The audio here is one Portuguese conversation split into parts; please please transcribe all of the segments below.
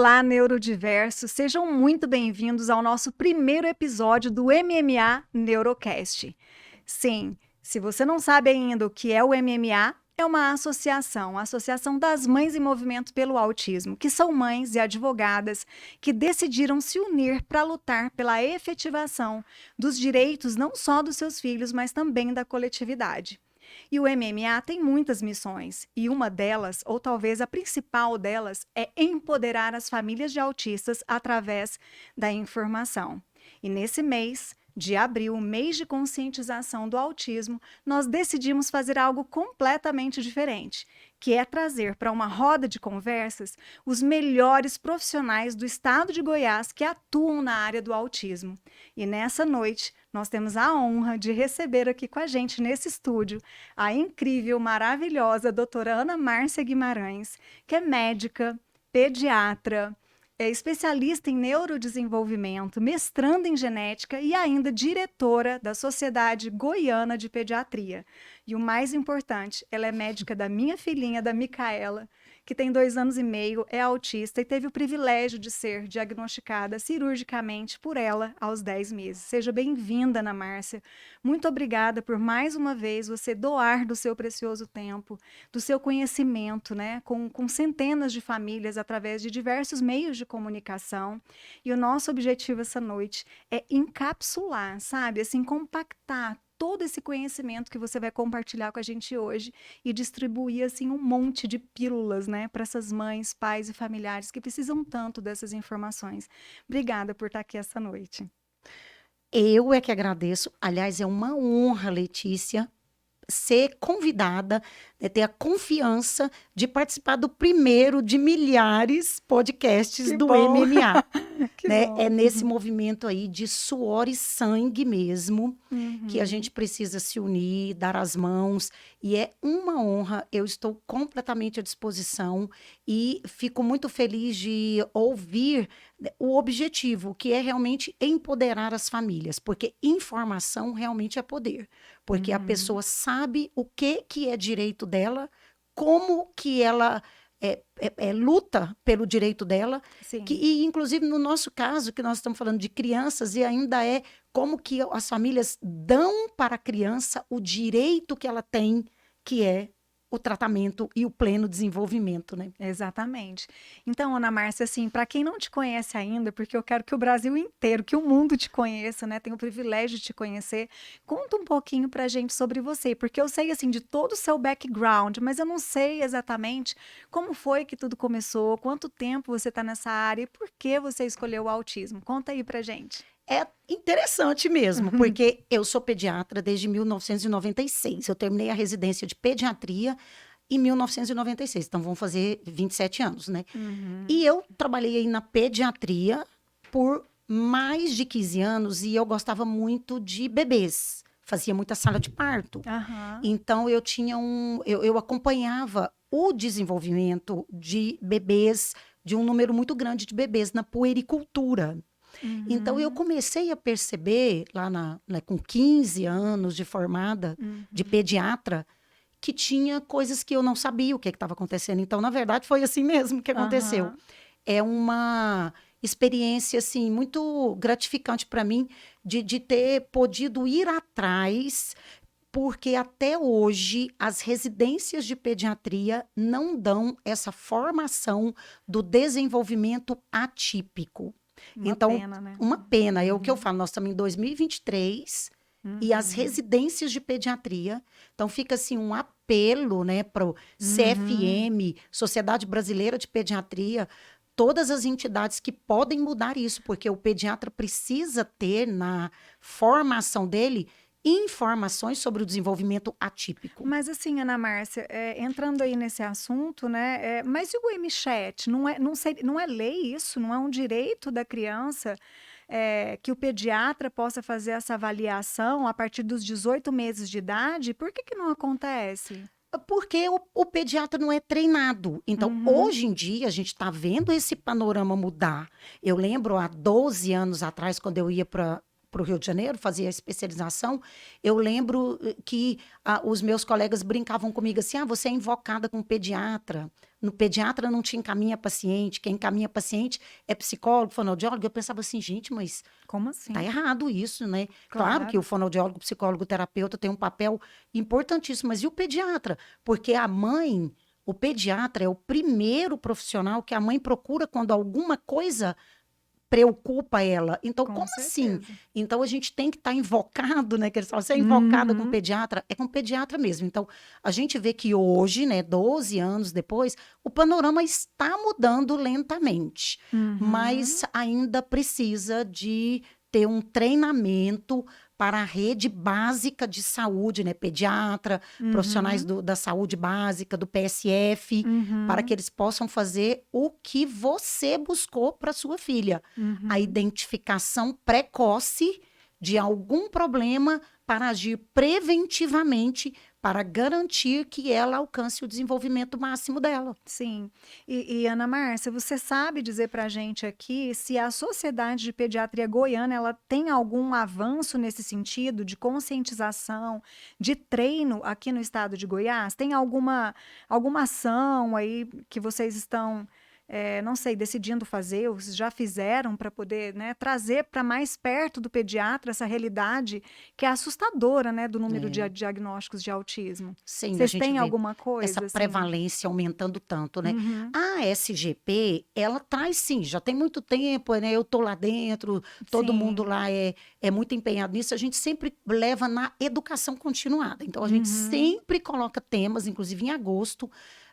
Olá, neurodiversos! Sejam muito bem-vindos ao nosso primeiro episódio do MMA Neurocast. Sim, se você não sabe ainda o que é o MMA, é uma associação, a Associação das Mães em Movimento pelo Autismo, que são mães e advogadas que decidiram se unir para lutar pela efetivação dos direitos não só dos seus filhos, mas também da coletividade. E o MMA tem muitas missões, e uma delas, ou talvez a principal delas, é empoderar as famílias de autistas através da informação. E nesse mês de abril, mês de conscientização do autismo, nós decidimos fazer algo completamente diferente, que é trazer para uma roda de conversas os melhores profissionais do estado de Goiás que atuam na área do autismo. E nessa noite, nós temos a honra de receber aqui com a gente nesse estúdio a incrível, maravilhosa doutora Ana Márcia Guimarães, que é médica, pediatra, é especialista em neurodesenvolvimento, mestranda em genética e ainda diretora da Sociedade Goiana de Pediatria. E o mais importante, ela é médica da minha filhinha, da Micaela, que tem 2 anos e meio, é autista e teve o privilégio de ser diagnosticada cirurgicamente por ela aos 10 meses. Seja bem-vinda, Ana Márcia. Muito obrigada por mais uma vez você doar do seu precioso tempo, do seu conhecimento, né, com centenas de famílias através de diversos meios de comunicação. E o nosso objetivo essa noite é encapsular, sabe, assim, compactar todo esse conhecimento que você vai compartilhar com a gente hoje e distribuir, assim, um monte de pílulas, né, para essas mães, pais e familiares que precisam tanto dessas informações. Obrigada por estar aqui essa noite. Eu é que agradeço. Aliás, é uma honra, Letícia, ser convidada, né, ter a confiança de participar do primeiro de milhares podcasts do MMA. Né? É nesse movimento aí de suor e sangue mesmo, que a gente precisa se unir, dar as mãos, e é uma honra. Eu estou completamente à disposição e fico muito feliz de ouvir o objetivo, que é realmente empoderar as famílias, porque informação realmente é poder, porque a pessoa sabe o que é direito dela, como que ela luta pelo direito dela, e inclusive no nosso caso, que nós estamos falando de crianças, e ainda é como que as famílias dão para a criança o direito que ela tem, que é o tratamento e o pleno desenvolvimento, né? Exatamente. Então, Ana Márcia, assim, para quem não te conhece ainda, porque eu quero que o Brasil inteiro, que o mundo te conheça, né? Tenho o privilégio de te conhecer. Conta um pouquinho pra gente sobre você, porque eu sei, assim, de todo o seu background, mas eu não sei exatamente como foi que tudo começou, quanto tempo você tá nessa área e por que você escolheu o autismo. Conta aí pra gente. É interessante mesmo, porque eu sou pediatra desde 1996. Eu terminei a residência de pediatria em 1996, então vão fazer 27 anos, né? E eu trabalhei aí na pediatria por mais de 15 anos e eu gostava muito de bebês. Fazia muita sala de parto. Então, eu tinha eu acompanhava o desenvolvimento de bebês, de um número muito grande de bebês na puericultura. Então, eu comecei a perceber, lá com 15 anos de formada, de pediatra, que tinha coisas que eu não sabia o que estava acontecendo. Então, na verdade, foi assim mesmo que aconteceu. É uma experiência, assim, muito gratificante para mim de ter podido ir atrás, porque até hoje as residências de pediatria não dão essa formação do desenvolvimento atípico. Pena, né? Uma pena. É o que eu falo, nós estamos em 2023 e as residências de pediatria. Então, fica assim um apelo, né, para o CFM, Sociedade Brasileira de Pediatria, todas as entidades que podem mudar isso, porque o pediatra precisa ter na formação dele informações sobre o desenvolvimento atípico. Mas assim, Ana Márcia, entrando aí nesse assunto, né? Mas e o MChat? Não é lei isso? Não é um direito da criança que o pediatra possa fazer essa avaliação a partir dos 18 meses de idade? Por que não acontece? Porque o pediatra não é treinado. Então, hoje em dia, a gente está vendo esse panorama mudar. Eu lembro há 12 anos atrás, quando eu ia para para o Rio de Janeiro, fazia a especialização, eu lembro que os meus colegas brincavam comigo assim, você é invocada com pediatra. No pediatra não te encaminha paciente, quem encaminha paciente é psicólogo, fonoaudiólogo. Eu pensava assim, gente, mas como assim? tá errado isso, né? Claro. Claro que o fonoaudiólogo, psicólogo, terapeuta tem um papel importantíssimo, mas e o pediatra? Porque o pediatra é o primeiro profissional que a mãe procura quando alguma coisa preocupa ela. Então, Com como certeza. assim? Então, a gente tem que estar invocado, né? Que eles falam, você é invocada com pediatra? É com pediatra mesmo. Então, a gente vê que hoje, né, 12 anos depois, o panorama está mudando lentamente. Mas ainda precisa de ter um treinamento para a rede básica de saúde, né? Pediatra, profissionais da saúde básica, do PSF, para que eles possam fazer o que você buscou para sua filha. A identificação precoce de algum problema para agir preventivamente para garantir que ela alcance o desenvolvimento máximo dela. Sim. E Ana Márcia, você sabe dizer para a gente aqui se a Sociedade de Pediatria Goiana ela tem algum avanço nesse sentido de conscientização, de treino aqui no estado de Goiás? Tem alguma ação aí que vocês estão não sei, decidindo fazer, ou já fizeram para poder, né, trazer para mais perto do pediatra essa realidade que é assustadora, né, do número de diagnósticos de autismo? Sim, Vocês têm alguma coisa? Essa assim? prevalência aumentando tanto, né? A SGP, ela traz sim, já tem muito tempo, né? Eu tô lá dentro, todo mundo lá é muito empenhado nisso, a gente sempre leva na educação continuada. Então, a gente sempre coloca temas, inclusive em agosto,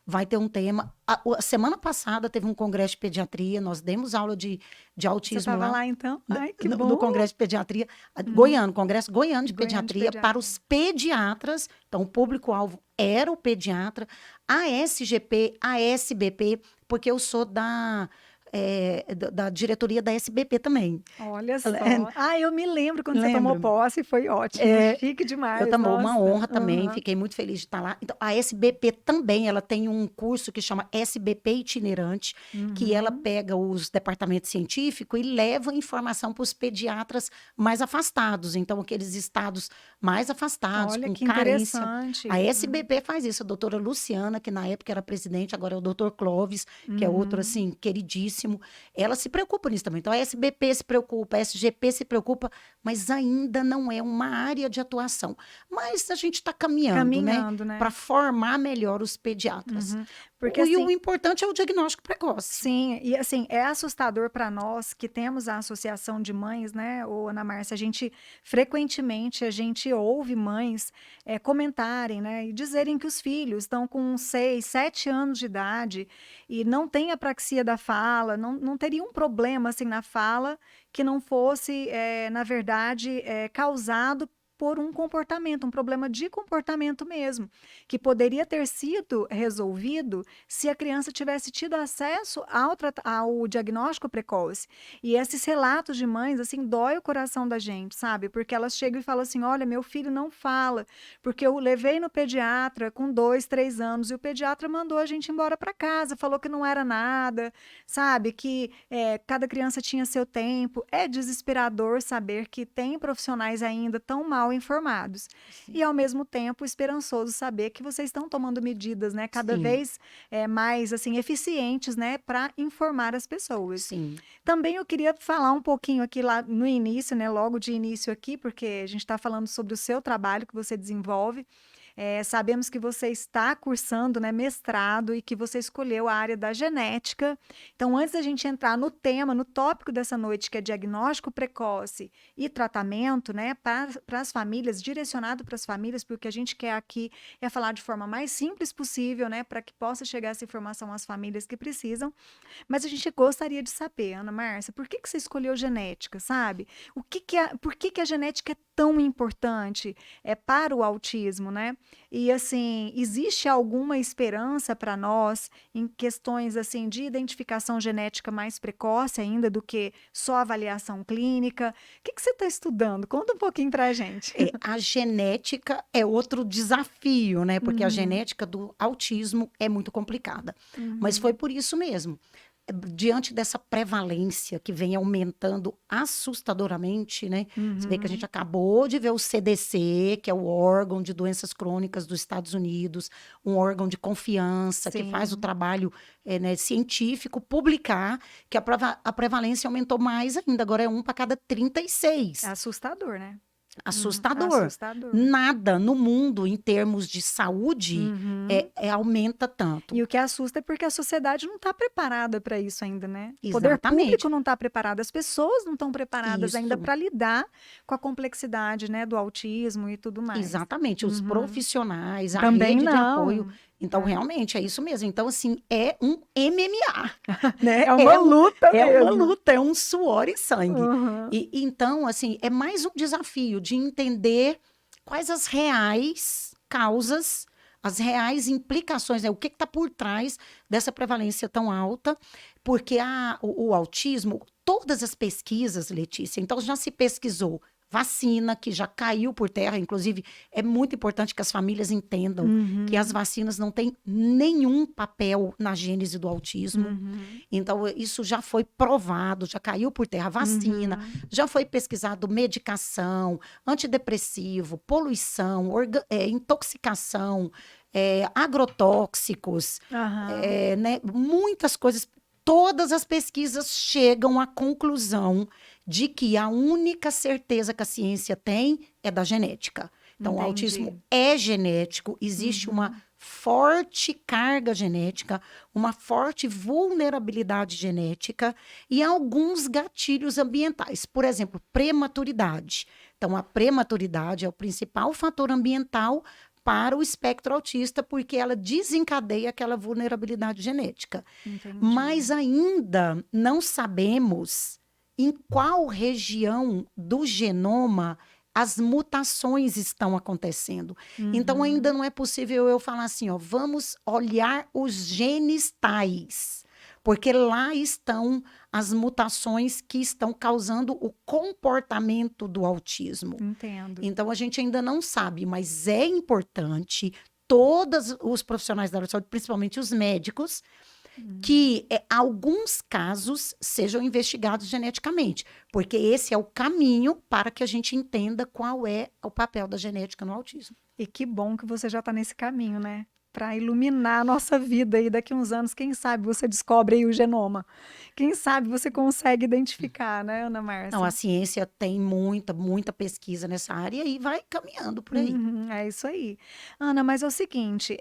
vai ter um tema. A semana passada teve um congresso de pediatria, nós demos aula de autismo. Você estava lá, então? Ai, que bom. No congresso de pediatria goiano, congresso goiano de pediatria para os pediatras. Então, o público-alvo era o pediatra, a SGP, a SBP, porque eu sou da diretoria da SBP também. Olha só. Eu me lembro quando você tomou posse, foi ótimo. Chique demais. Eu também, uma honra também, fiquei muito feliz de estar lá. Então, a SBP também, ela tem um curso que chama SBP Itinerante, que ela pega os departamentos científicos e leva informação para os pediatras mais afastados. Então, aqueles estados mais afastados, olha, com que carência. Interessante. A SBP faz isso. A doutora Luciana, que na época era presidente, agora é o doutor Clóvis, que é outro, assim, queridíssimo. Ela se preocupa nisso também. Então, a SBP se preocupa, a SGP se preocupa, mas ainda não é uma área de atuação. Mas a gente está caminhando, né? Para formar melhor os pediatras. Porque, e o importante é o diagnóstico precoce. Sim, e assim, é assustador para nós que temos a Associação de Mães, né, Ana Márcia, frequentemente a gente ouve mães comentarem, né, e dizerem que os filhos estão com 6, 7 anos de idade e não tem apraxia da fala, não teria um problema assim na fala que não fosse, na verdade, causado por um comportamento, um problema de comportamento mesmo, que poderia ter sido resolvido se a criança tivesse tido acesso ao diagnóstico precoce. E esses relatos de mães, assim, dói o coração da gente, sabe? Porque elas chegam e falam assim, olha, meu filho não fala, porque eu levei no pediatra com 2, 3 anos, e o pediatra mandou a gente embora para casa, falou que não era nada, sabe? Que cada criança tinha seu tempo. É desesperador saber que tem profissionais ainda tão mal informados. Sim. E, ao mesmo tempo, esperançoso saber que vocês estão tomando medidas, né, cada vez mais, assim, eficientes, né, para informar as pessoas. Sim. Também eu queria falar um pouquinho aqui lá no início, né, logo de início aqui, porque a gente está falando sobre o seu trabalho que você desenvolve. Sabemos que você está cursando, né, mestrado e que você escolheu a área da genética. Então, antes da gente entrar no tema, no tópico dessa noite, que é diagnóstico precoce e tratamento, né, para as famílias, direcionado para as famílias, porque o que a gente quer aqui é falar de forma mais simples possível, né, para que possa chegar essa informação às famílias que precisam. Mas a gente gostaria de saber, Ana Márcia, por que você escolheu genética, sabe? Por que a genética é tão importante para o autismo, né? E, assim, existe alguma esperança para nós em questões, assim, de identificação genética mais precoce ainda do que só avaliação clínica? O que você está estudando? Conta um pouquinho para a gente. A genética é outro desafio, né? Porque a genética do autismo é muito complicada. Mas foi por isso mesmo. diante dessa prevalência que vem aumentando assustadoramente, né? Você vê que a gente acabou de ver o CDC, que é o órgão de doenças crônicas dos Estados Unidos, um órgão de confiança que faz o trabalho né, científico, publicar que a prevalência aumentou mais ainda, agora é 1 para cada 36. É assustador, né? Assustador. Assustador. Nada no mundo, em termos de saúde, aumenta tanto. E o que assusta é porque a sociedade não está preparada para isso ainda, né? O poder Exatamente. público não está preparado, as pessoas não estão preparadas Isso. ainda para lidar com a complexidade, né, do autismo e tudo mais. Exatamente, os profissionais, a Também rede de não. apoio. Então, realmente, é isso mesmo. Então, assim, é um MMA, né? É uma luta É mesmo. uma luta, é um suor e sangue. Uhum. E, então, assim, é mais um desafio de entender quais as reais causas, as reais implicações, né? O que está por trás dessa prevalência tão alta, porque o autismo, todas as pesquisas, Letícia, então já se pesquisou vacina, que já caiu por terra, inclusive é muito importante que as famílias entendam que as vacinas não têm nenhum papel na gênese do autismo. Então, isso já foi provado, já caiu por terra. Vacina, já foi pesquisado medicação, antidepressivo, poluição, intoxicação, agrotóxicos, né, muitas coisas. Todas as pesquisas chegam à conclusão de que a única certeza que a ciência tem é da genética. Então, o autismo é genético, existe uma forte carga genética, uma forte vulnerabilidade genética e alguns gatilhos ambientais. Por exemplo, prematuridade. Então, a prematuridade é o principal fator ambiental para o espectro autista, porque ela desencadeia aquela vulnerabilidade genética. Entendi. Mas ainda não sabemos em qual região do genoma as mutações estão acontecendo. Então, ainda não é possível eu falar assim, ó, vamos olhar os genes tais, porque lá estão as mutações que estão causando o comportamento do autismo. Entendo. Então, a gente ainda não sabe, mas é importante todos os profissionais da área de saúde, principalmente os médicos, que alguns casos sejam investigados geneticamente, porque esse é o caminho para que a gente entenda qual é o papel da genética no autismo. E que bom que você já está nesse caminho, né? Para iluminar a nossa vida aí daqui a uns anos, quem sabe você descobre aí o genoma. Quem sabe você consegue identificar, né, Ana Márcia? Não, a ciência tem muita pesquisa nessa área e vai caminhando por aí. É isso aí. Ana, mas é o seguinte,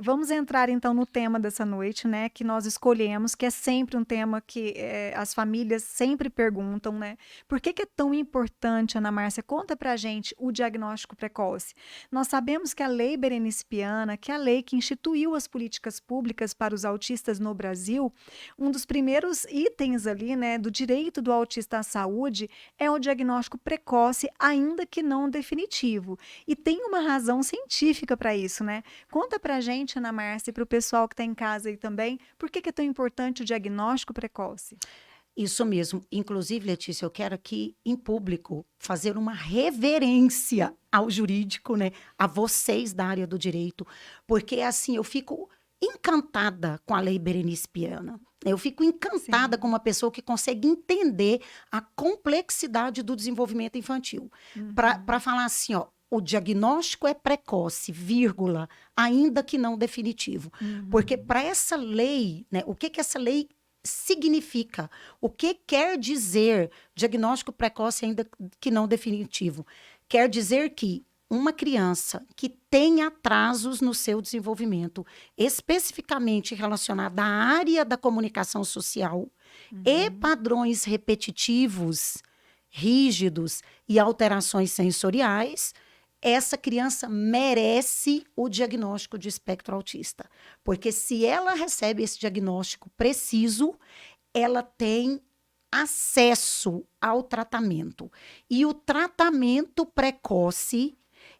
vamos entrar então no tema dessa noite, né, que nós escolhemos, que é sempre um tema que as famílias sempre perguntam, né? Por que é tão importante, Ana Márcia? Conta pra gente o diagnóstico precoce. Nós sabemos que a Lei Berenice Piana, que é a lei que instituiu as políticas públicas para os autistas no Brasil, um dos primeiros itens ali, né, do direito do autista à saúde é o diagnóstico precoce, ainda que não definitivo. E tem uma razão científica para isso, né? Conta pra gente, Ana Márcia, e para o pessoal que está em casa aí também, por que é tão importante o diagnóstico precoce? Isso mesmo. Inclusive, Letícia, eu quero aqui, em público, fazer uma reverência ao jurídico, né? A vocês da área do direito, porque, assim, eu fico encantada com a Lei Berenice Piana. Eu fico encantada com uma pessoa que consegue entender a complexidade do desenvolvimento infantil. Para falar assim, ó, o diagnóstico é precoce, vírgula, ainda que não definitivo. Porque para essa lei, né, o que essa lei significa? O que quer dizer diagnóstico precoce ainda que não definitivo? Quer dizer que uma criança que tem atrasos no seu desenvolvimento, especificamente relacionada à área da comunicação social e padrões repetitivos, rígidos e alterações sensoriais, essa criança merece o diagnóstico de espectro autista. Porque se ela recebe esse diagnóstico preciso, ela tem acesso ao tratamento. E o tratamento precoce,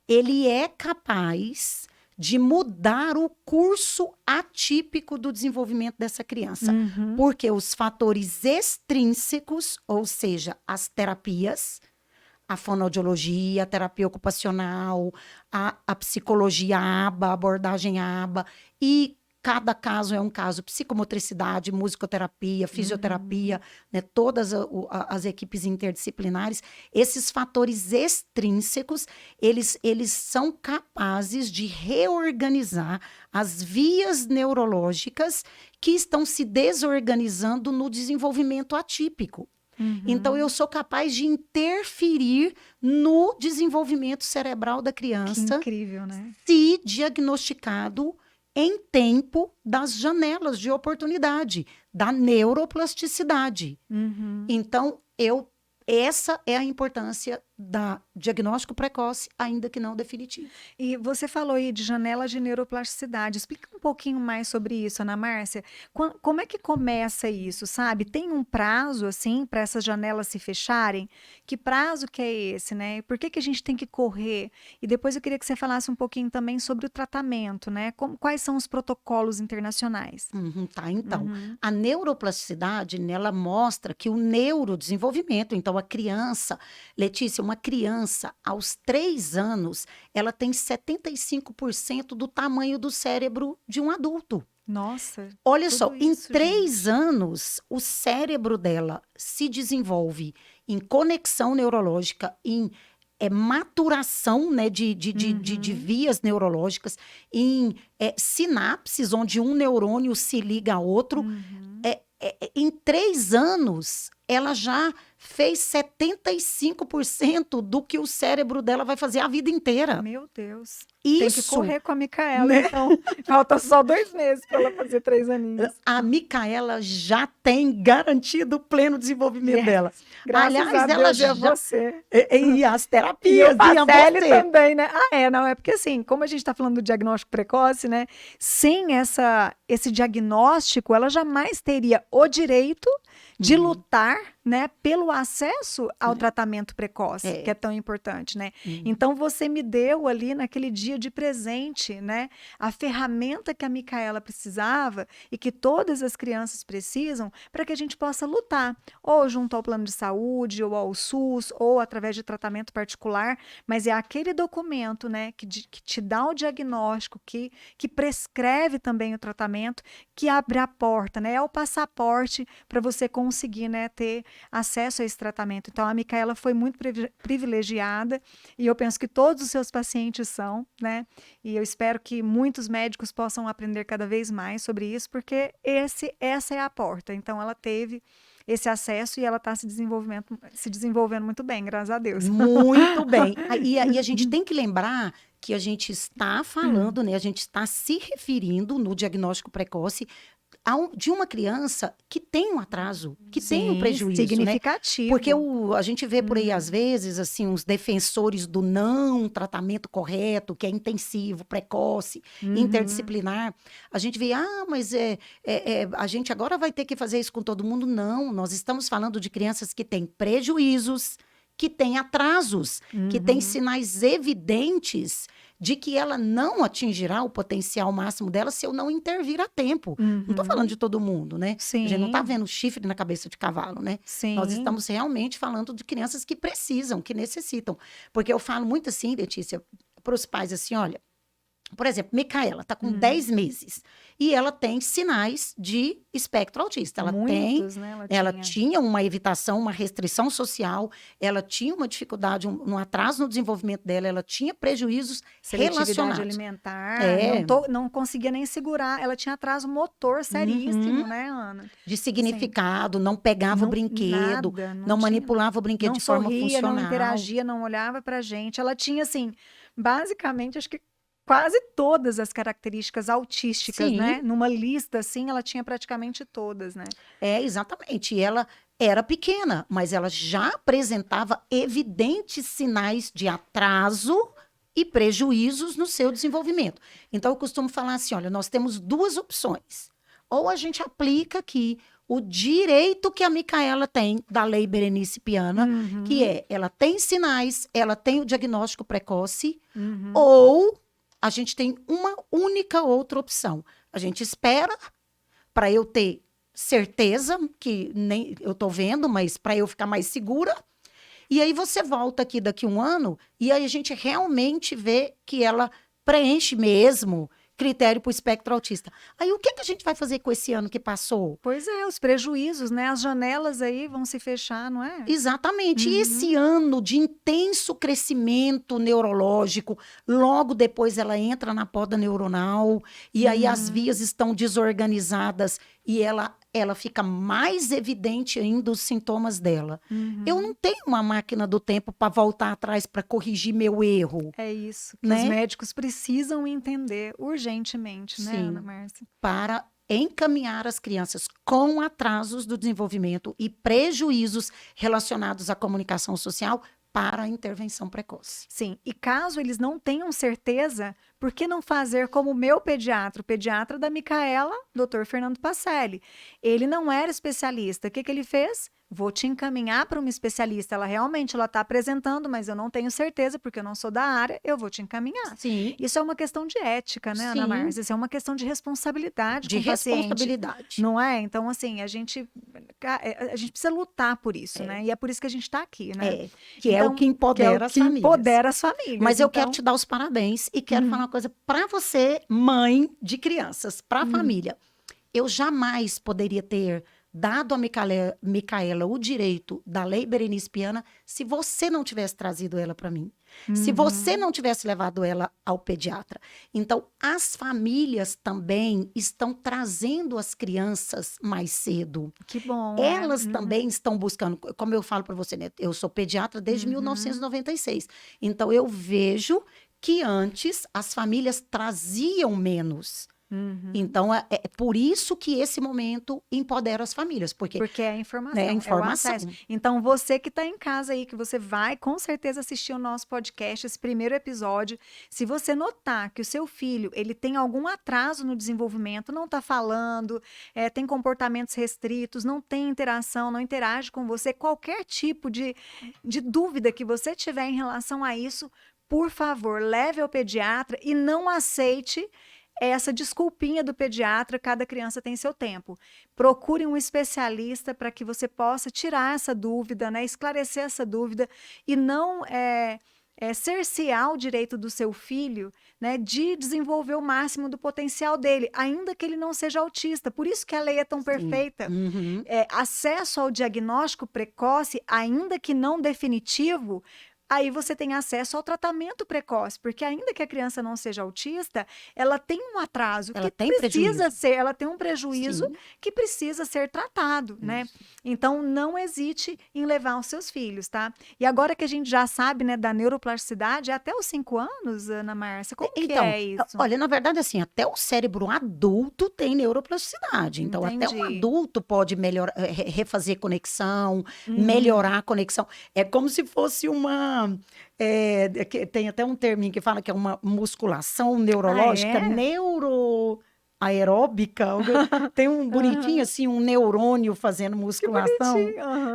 ele é capaz de mudar o curso atípico do desenvolvimento dessa criança. Porque os fatores extrínsecos, ou seja, as terapias, a fonoaudiologia, a terapia ocupacional, a psicologia ABA, a abordagem ABA e Cada caso é um caso, psicomotricidade, musicoterapia, fisioterapia, né, todas as equipes interdisciplinares, esses fatores extrínsecos, eles são capazes de reorganizar as vias neurológicas que estão se desorganizando no desenvolvimento atípico. Então, eu sou capaz de interferir no desenvolvimento cerebral da criança. Que incrível, né? Se diagnosticado em tempo das janelas de oportunidade, da neuroplasticidade. Então, essa é a importância da diagnóstico precoce, ainda que não definitivo. E você falou aí de janela de neuroplasticidade. Explica um pouquinho mais sobre isso, Ana Márcia. Como é que começa isso, sabe? Tem um prazo, assim, para essas janelas se fecharem? Que prazo que é esse, né? Por que a gente tem que correr? E depois eu queria que você falasse um pouquinho também sobre o tratamento, né? Quais são os protocolos internacionais? Tá, então. A neuroplasticidade, ela mostra que o neurodesenvolvimento, então a criança, Letícia, uma criança, aos 3 anos, ela tem 75% do tamanho do cérebro de um adulto. Nossa. Olha só, em isso, 3 anos, o cérebro dela se desenvolve em conexão neurológica, em maturação, né, de vias neurológicas, em sinapses, onde um neurônio se liga a outro. Em 3 anos, ela já fez 75% do que o cérebro dela vai fazer a vida inteira. Meu Deus. Isso. Tem que correr com a Micaela, né? então. Falta só 2 meses para ela fazer 3 aninhos. A Micaela já tem garantido o pleno desenvolvimento dela. Graças a Deus, ela já você. E as terapias. E o Pacelli também, né? Não, é porque assim, como a gente está falando do diagnóstico precoce, né? Sem esse diagnóstico, ela jamais teria o direito de lutar, né, pelo acesso ao tratamento precoce, que é tão importante, né? Então, você me deu ali naquele dia de presente, né, a ferramenta que a Micaela precisava e que todas as crianças precisam para que a gente possa lutar, ou junto ao plano de saúde, ou ao SUS, ou através de tratamento particular, mas é aquele documento, né, que te dá o diagnóstico, que prescreve também o tratamento, que abre a porta, né, é o passaporte para você conseguir, né, ter acesso a esse tratamento. Então, a Micaela foi muito privilegiada e eu penso que todos os seus pacientes são, né? E eu espero que muitos médicos possam aprender cada vez mais sobre isso, porque essa é a porta. Então, ela teve esse acesso e ela está se desenvolvendo muito bem, graças a Deus. Muito bem. E a gente tem que lembrar que a gente está falando, né? A gente está se referindo no diagnóstico precoce de uma criança que tem um atraso, que tem um prejuízo, significativo. Né? Porque a gente vê por aí, às vezes, assim, uns defensores do não tratamento correto, que é intensivo, precoce, interdisciplinar. A gente vê, mas a gente agora vai ter que fazer isso com todo mundo. Não, nós estamos falando de crianças que têm prejuízos, que têm atrasos, que têm sinais evidentes de que ela não atingirá o potencial máximo dela se eu não intervir a tempo. Não estou falando de todo mundo, né? Sim. A gente não está vendo chifre na cabeça de cavalo, né? Sim. Nós estamos realmente falando de crianças que precisam, que necessitam. Porque eu falo muito assim, Letícia, para os pais assim, olha, por exemplo, Micaela está com 10 meses e ela tem sinais de espectro autista. Muitos, né? Ela tinha uma evitação, uma restrição social, ela tinha uma dificuldade, um atraso no desenvolvimento dela, ela tinha prejuízos relacionados. Alimentar, não conseguia nem segurar, ela tinha atraso motor seríssimo, né, Ana? De significado, não pegava o brinquedo, não manipulava o brinquedo de forma funcional. Não interagia, não olhava pra gente. Ela tinha, assim, basicamente, acho que quase todas as características autísticas, né? Numa lista, assim, ela tinha praticamente todas, né? Exatamente. E ela era pequena, mas ela já apresentava evidentes sinais de atraso e prejuízos no seu desenvolvimento. Então, eu costumo falar assim, olha, nós temos 2 opções. Ou a gente aplica aqui o direito que a Micaela tem da Lei Berenice Piana, que ela tem sinais, ela tem o diagnóstico precoce, ou a gente tem uma única outra opção. A gente espera para eu ter certeza, que nem eu estou vendo, mas para eu ficar mais segura. E aí você volta aqui daqui 1 ano e aí a gente realmente vê que ela preenche mesmo, critério para o espectro autista. Aí, o que a gente vai fazer com esse ano que passou? Pois é, os prejuízos, né? As janelas aí vão se fechar, não é? Exatamente. E esse ano de intenso crescimento neurológico, logo depois ela entra na poda neuronal, e aí as vias estão desorganizadas e ela fica mais evidente ainda os sintomas dela. Eu não tenho uma máquina do tempo para voltar atrás para corrigir meu erro. É isso que né? os médicos precisam entender urgentemente, né, Sim. Ana Márcia? Para encaminhar as crianças com atrasos do desenvolvimento e prejuízos relacionados à comunicação social para a intervenção precoce. Sim, e caso eles não tenham certeza, por que não fazer como o meu pediatra, o pediatra da Micaela, Dr. Fernando Pacelli? Ele não era especialista. O que ele fez? Vou te encaminhar para uma especialista. Ela realmente está apresentando, mas eu não tenho certeza, porque eu não sou da área, eu vou te encaminhar. Sim. Isso é uma questão de ética, né, Ana Márcia? Isso é uma questão de responsabilidade De com o paciente. responsabilidade. Não é? Então, assim, a gente precisa lutar por isso, né? E é por isso que a gente está aqui, né? Que é o que empodera as famílias. Empodera as famílias. Mas eu quero te dar os parabéns e quero falar uma coisa para você, mãe de crianças, para a família. Eu jamais poderia ter dado a Micaela o direito da Lei Berenice Piana se você não tivesse trazido ela para mim. Se você não tivesse levado ela ao pediatra. Então, as famílias também estão trazendo as crianças mais cedo. Que bom. Elas também estão buscando, como eu falo para você, né? Eu sou pediatra desde 1996. Então, eu vejo que antes as famílias traziam menos. Então, é por isso que esse momento empodera as famílias. Porque é a informação. É a informação. É o acesso. Então, você que está em casa aí, que você vai com certeza assistir o nosso podcast, esse primeiro episódio, se você notar que o seu filho ele tem algum atraso no desenvolvimento, não está falando, tem comportamentos restritos, não tem interação, não interage com você, qualquer tipo de dúvida que você tiver em relação a isso, por favor, leve ao pediatra e não aceite essa desculpinha do pediatra, cada criança tem seu tempo. Procure um especialista para que você possa tirar essa dúvida, né, esclarecer essa dúvida e não cercear o direito do seu filho, né, de desenvolver o máximo do potencial dele, ainda que ele não seja autista. Por isso que a lei é tão perfeita. Acesso ao diagnóstico precoce, ainda que não definitivo, aí você tem acesso ao tratamento precoce, porque ainda que a criança não seja autista, ela tem um atraso ela que tem precisa ser, ela tem um prejuízo que precisa ser tratado, né? Então, não hesite em levar os seus filhos, tá? E agora que a gente já sabe, né, da neuroplasticidade, é até os 5 anos, Ana Márcia, como que é isso? Olha, na verdade, assim, até o cérebro adulto tem neuroplasticidade. Então, até um adulto pode melhorar, refazer conexão, melhorar a conexão. É como se fosse tem até um termo que fala que é uma musculação neurológica, neuroaeróbica. Tem um bonitinho, assim, um neurônio fazendo musculação.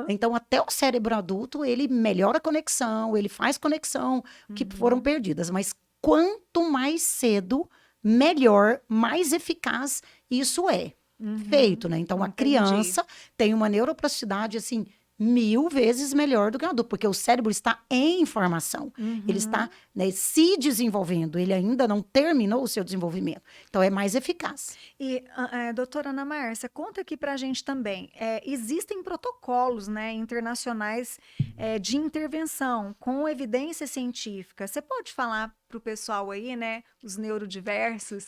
Então, até o cérebro adulto, ele melhora a conexão, ele faz conexão que foram perdidas. Mas quanto mais cedo, melhor, mais eficaz isso é feito, né? Então, a criança tem uma neuroplasticidade, assim, 1000 vezes melhor do que o adulto, porque o cérebro está em formação. Ele está, né, se desenvolvendo, ele ainda não terminou o seu desenvolvimento. Então, é mais eficaz. E, doutora Ana Márcia, conta aqui pra gente também. Existem protocolos, né, internacionais de intervenção com evidência científica. Você pode falar para o pessoal aí, né, os neurodiversos,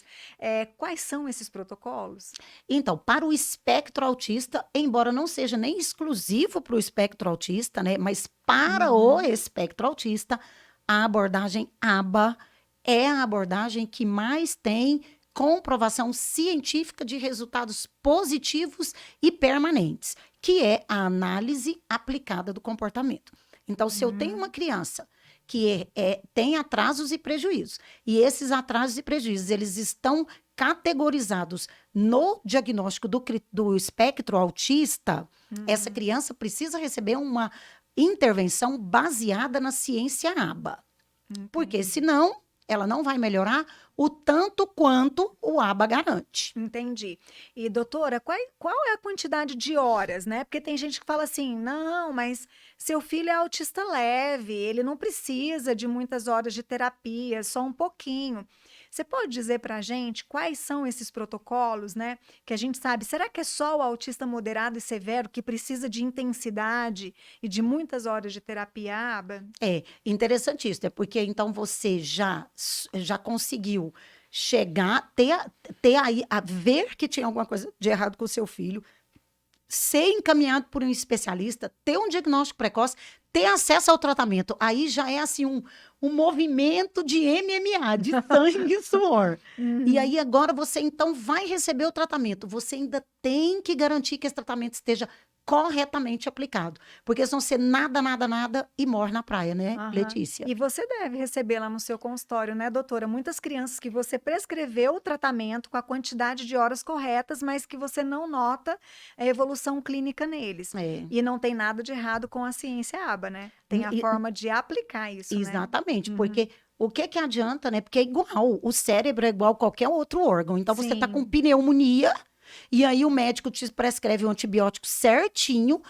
quais são esses protocolos? Então, para o espectro autista, embora não seja nem exclusivo para o espectro autista, né, mas para o espectro autista, a abordagem ABA é a abordagem que mais tem comprovação científica de resultados positivos e permanentes, que é a análise aplicada do comportamento. Então, se eu tenho uma criança que tem atrasos e prejuízos, e esses atrasos e prejuízos, eles estão categorizados no diagnóstico do espectro autista, essa criança precisa receber uma intervenção baseada na ciência ABA. Porque senão, ela não vai melhorar o tanto quanto o ABA garante. Entendi. E, doutora, qual é a quantidade de horas, né? Porque tem gente que fala assim, não, mas seu filho é autista leve, ele não precisa de muitas horas de terapia, só um pouquinho. Você pode dizer para a gente quais são esses protocolos, né? Que a gente sabe, será que é só o autista moderado e severo que precisa de intensidade e de muitas horas de terapia, Aba? É interessantíssimo, porque então você já conseguiu chegar, ter aí, a ver que tinha alguma coisa de errado com o seu filho, ser encaminhado por um especialista, ter um diagnóstico precoce, ter acesso ao tratamento. Aí já é assim um movimento de MMA, de sangue e suor. E aí agora você então vai receber o tratamento. Você ainda tem que garantir que esse tratamento esteja corretamente aplicado. Porque senão você nada e morre na praia, né, Letícia? E você deve receber lá no seu consultório, né, doutora? Muitas crianças que você prescreveu o tratamento com a quantidade de horas corretas, mas que você não nota a evolução clínica neles. E não tem nada de errado com a ciência ABA, né? Tem a forma de aplicar isso, exatamente, porque o que adianta, né? Porque é igual, o cérebro é igual a qualquer outro órgão. Então, você tá com pneumonia, e aí o médico te prescreve um antibiótico certinho,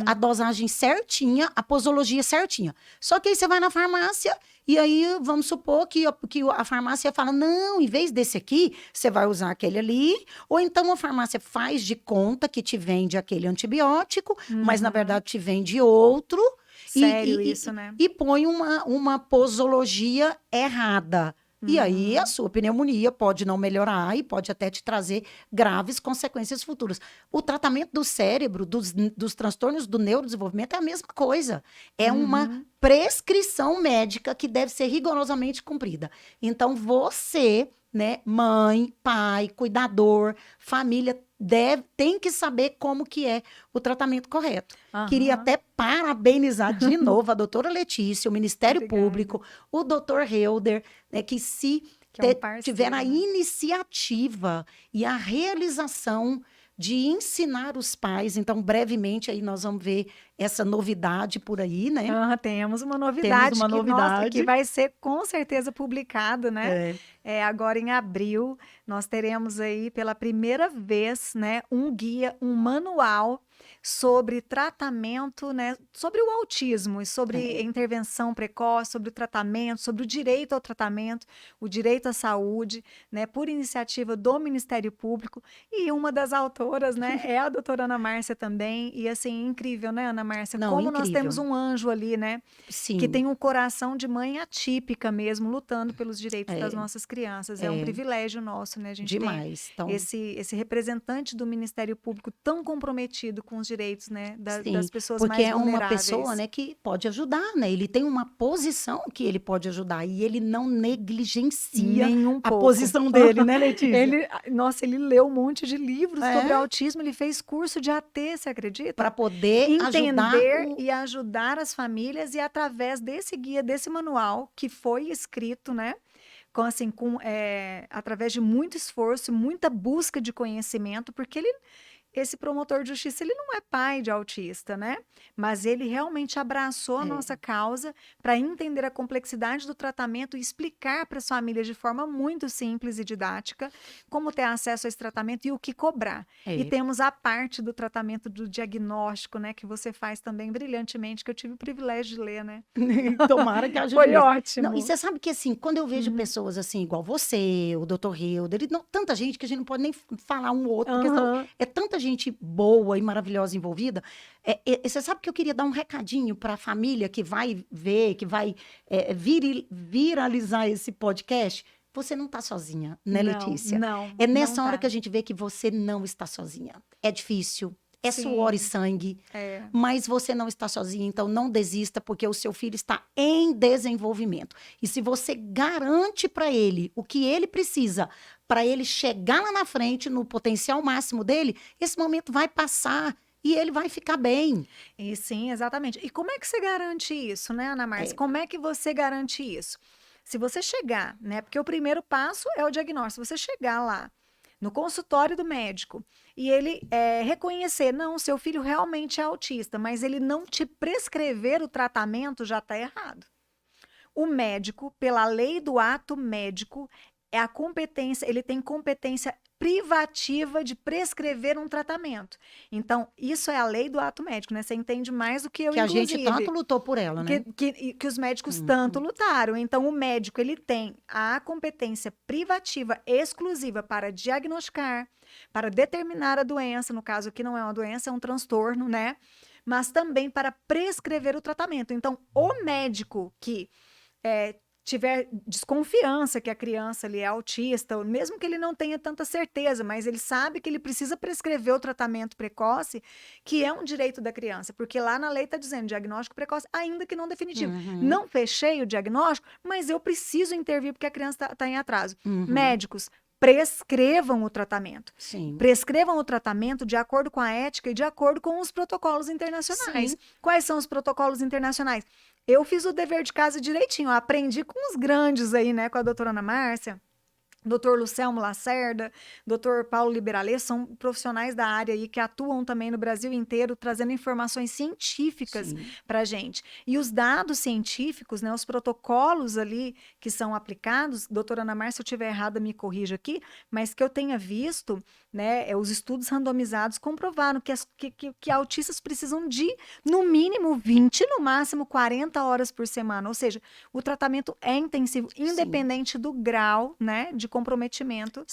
a dosagem certinha, a posologia certinha. Só que aí você vai na farmácia e aí vamos supor que a farmácia fala, não, em vez desse aqui, você vai usar aquele ali. Ou então a farmácia faz de conta que te vende aquele antibiótico, mas na verdade te vende outro. Sério isso, né? E põe uma posologia errada. E aí a sua pneumonia pode não melhorar e pode até te trazer graves consequências futuras. O tratamento do cérebro, dos transtornos do neurodesenvolvimento é a mesma coisa. É uma prescrição médica que deve ser rigorosamente cumprida. Então você, né, mãe, pai, cuidador, família, tem que saber como que é o tratamento correto. Queria até parabenizar de novo a doutora Letícia, o Ministério Público, o doutor Helder, né, que tiveram a iniciativa e a realização de ensinar os pais. Então, brevemente, aí nós vamos ver essa novidade por aí, né? Temos uma novidade, nossa, que vai ser com certeza publicado, né? Agora em abril, nós teremos aí pela primeira vez, né, um guia, um manual sobre tratamento, né, sobre o autismo e sobre intervenção precoce, sobre o tratamento, sobre o direito ao tratamento, o direito à saúde, né, por iniciativa do Ministério Público, e uma das autoras, né, é a doutora Ana Márcia também, e assim, incrível, né, Ana Márcia? Não, como incrível. Nós temos um anjo ali, né, Sim. que tem um coração de mãe atípica mesmo, lutando pelos direitos das nossas crianças. É um privilégio nosso, né, a gente demais. Então, esse representante do Ministério Público tão comprometido com os direitos, né, das pessoas mais vulneráveis. Porque é uma pessoa, né, que pode ajudar, né? Ele tem uma posição que ele pode ajudar e ele não negligencia a posição dele, né, Letícia? Nossa, ele leu um monte de livros sobre autismo, ele fez curso de AT, você acredita? Para poder entender e ajudar as famílias, e através desse guia, desse manual que foi escrito, né, através de muito esforço, muita busca de conhecimento, porque esse promotor de justiça, ele não é pai de autista, né? Mas ele realmente abraçou a nossa causa para entender a complexidade do tratamento e explicar para as famílias de forma muito simples e didática como ter acesso a esse tratamento e o que cobrar. E temos a parte do tratamento do diagnóstico, né? Que você faz também brilhantemente, que eu tive o privilégio de ler, né? Tomara que ajude. Foi ótimo. Não, e você sabe que, assim, quando eu vejo pessoas assim, igual você, o Dr. Hilder, tanta gente que a gente não pode nem falar um outro, porque é tanta gente boa e maravilhosa envolvida. Você sabe que eu queria dar um recadinho para a família que vai ver, que vai viralizar esse podcast? Você não está sozinha, né, Letícia? Não. É nessa hora que a gente vê que você não está sozinha. É difícil. É suor e sangue, mas você não está sozinha, então não desista, porque o seu filho está em desenvolvimento. E se você garante para ele o que ele precisa, para ele chegar lá na frente, no potencial máximo dele, esse momento vai passar e ele vai ficar bem. E sim, exatamente. E como é que você garante isso, né, Ana Márcia? Como é que você garante isso? Se você chegar, né, porque o primeiro passo é o diagnóstico, se você chegar lá, no consultório do médico, e ele reconhecer, não, seu filho realmente é autista, mas ele não te prescrever o tratamento, já está errado. O médico, pela lei do ato médico, é a competência, ele tem competência privativa de prescrever um tratamento. Então, isso é a lei do ato médico, né? Você entende mais do que eu, Que a inclusive. gente tanto lutou por ela, né? Que os médicos tanto lutaram. Então, o médico, ele tem a competência privativa exclusiva para diagnosticar, para determinar a doença, no caso aqui não é uma doença, é um transtorno, né? Mas também para prescrever o tratamento. Então, o médico que tiver desconfiança que a criança ali é autista, mesmo que ele não tenha tanta certeza, mas ele sabe que ele precisa prescrever o tratamento precoce, que é um direito da criança, porque lá na lei está dizendo diagnóstico precoce, ainda que não definitivo. Não fechei o diagnóstico, mas eu preciso intervir porque a criança está em atraso. Médicos, prescrevam o tratamento. Sim. Prescrevam o tratamento de acordo com a ética e de acordo com os protocolos internacionais. Sim. Quais são os protocolos internacionais? Eu fiz o dever de casa direitinho, eu aprendi com os grandes aí, né, com a doutora Ana Márcia, doutor Lucelmo Lacerda, doutor Paulo Liberalê, são profissionais da área aí que atuam também no Brasil inteiro, trazendo informações científicas para a gente. E os dados científicos, né, os protocolos ali que são aplicados, doutora Ana Márcia, se eu estiver errada, me corrija aqui, mas que eu tenha visto, né, os estudos randomizados comprovaram que autistas precisam de, no mínimo, 20, no máximo 40 horas por semana. Ou seja, o tratamento é intensivo, independente do grau, né, de comprometimento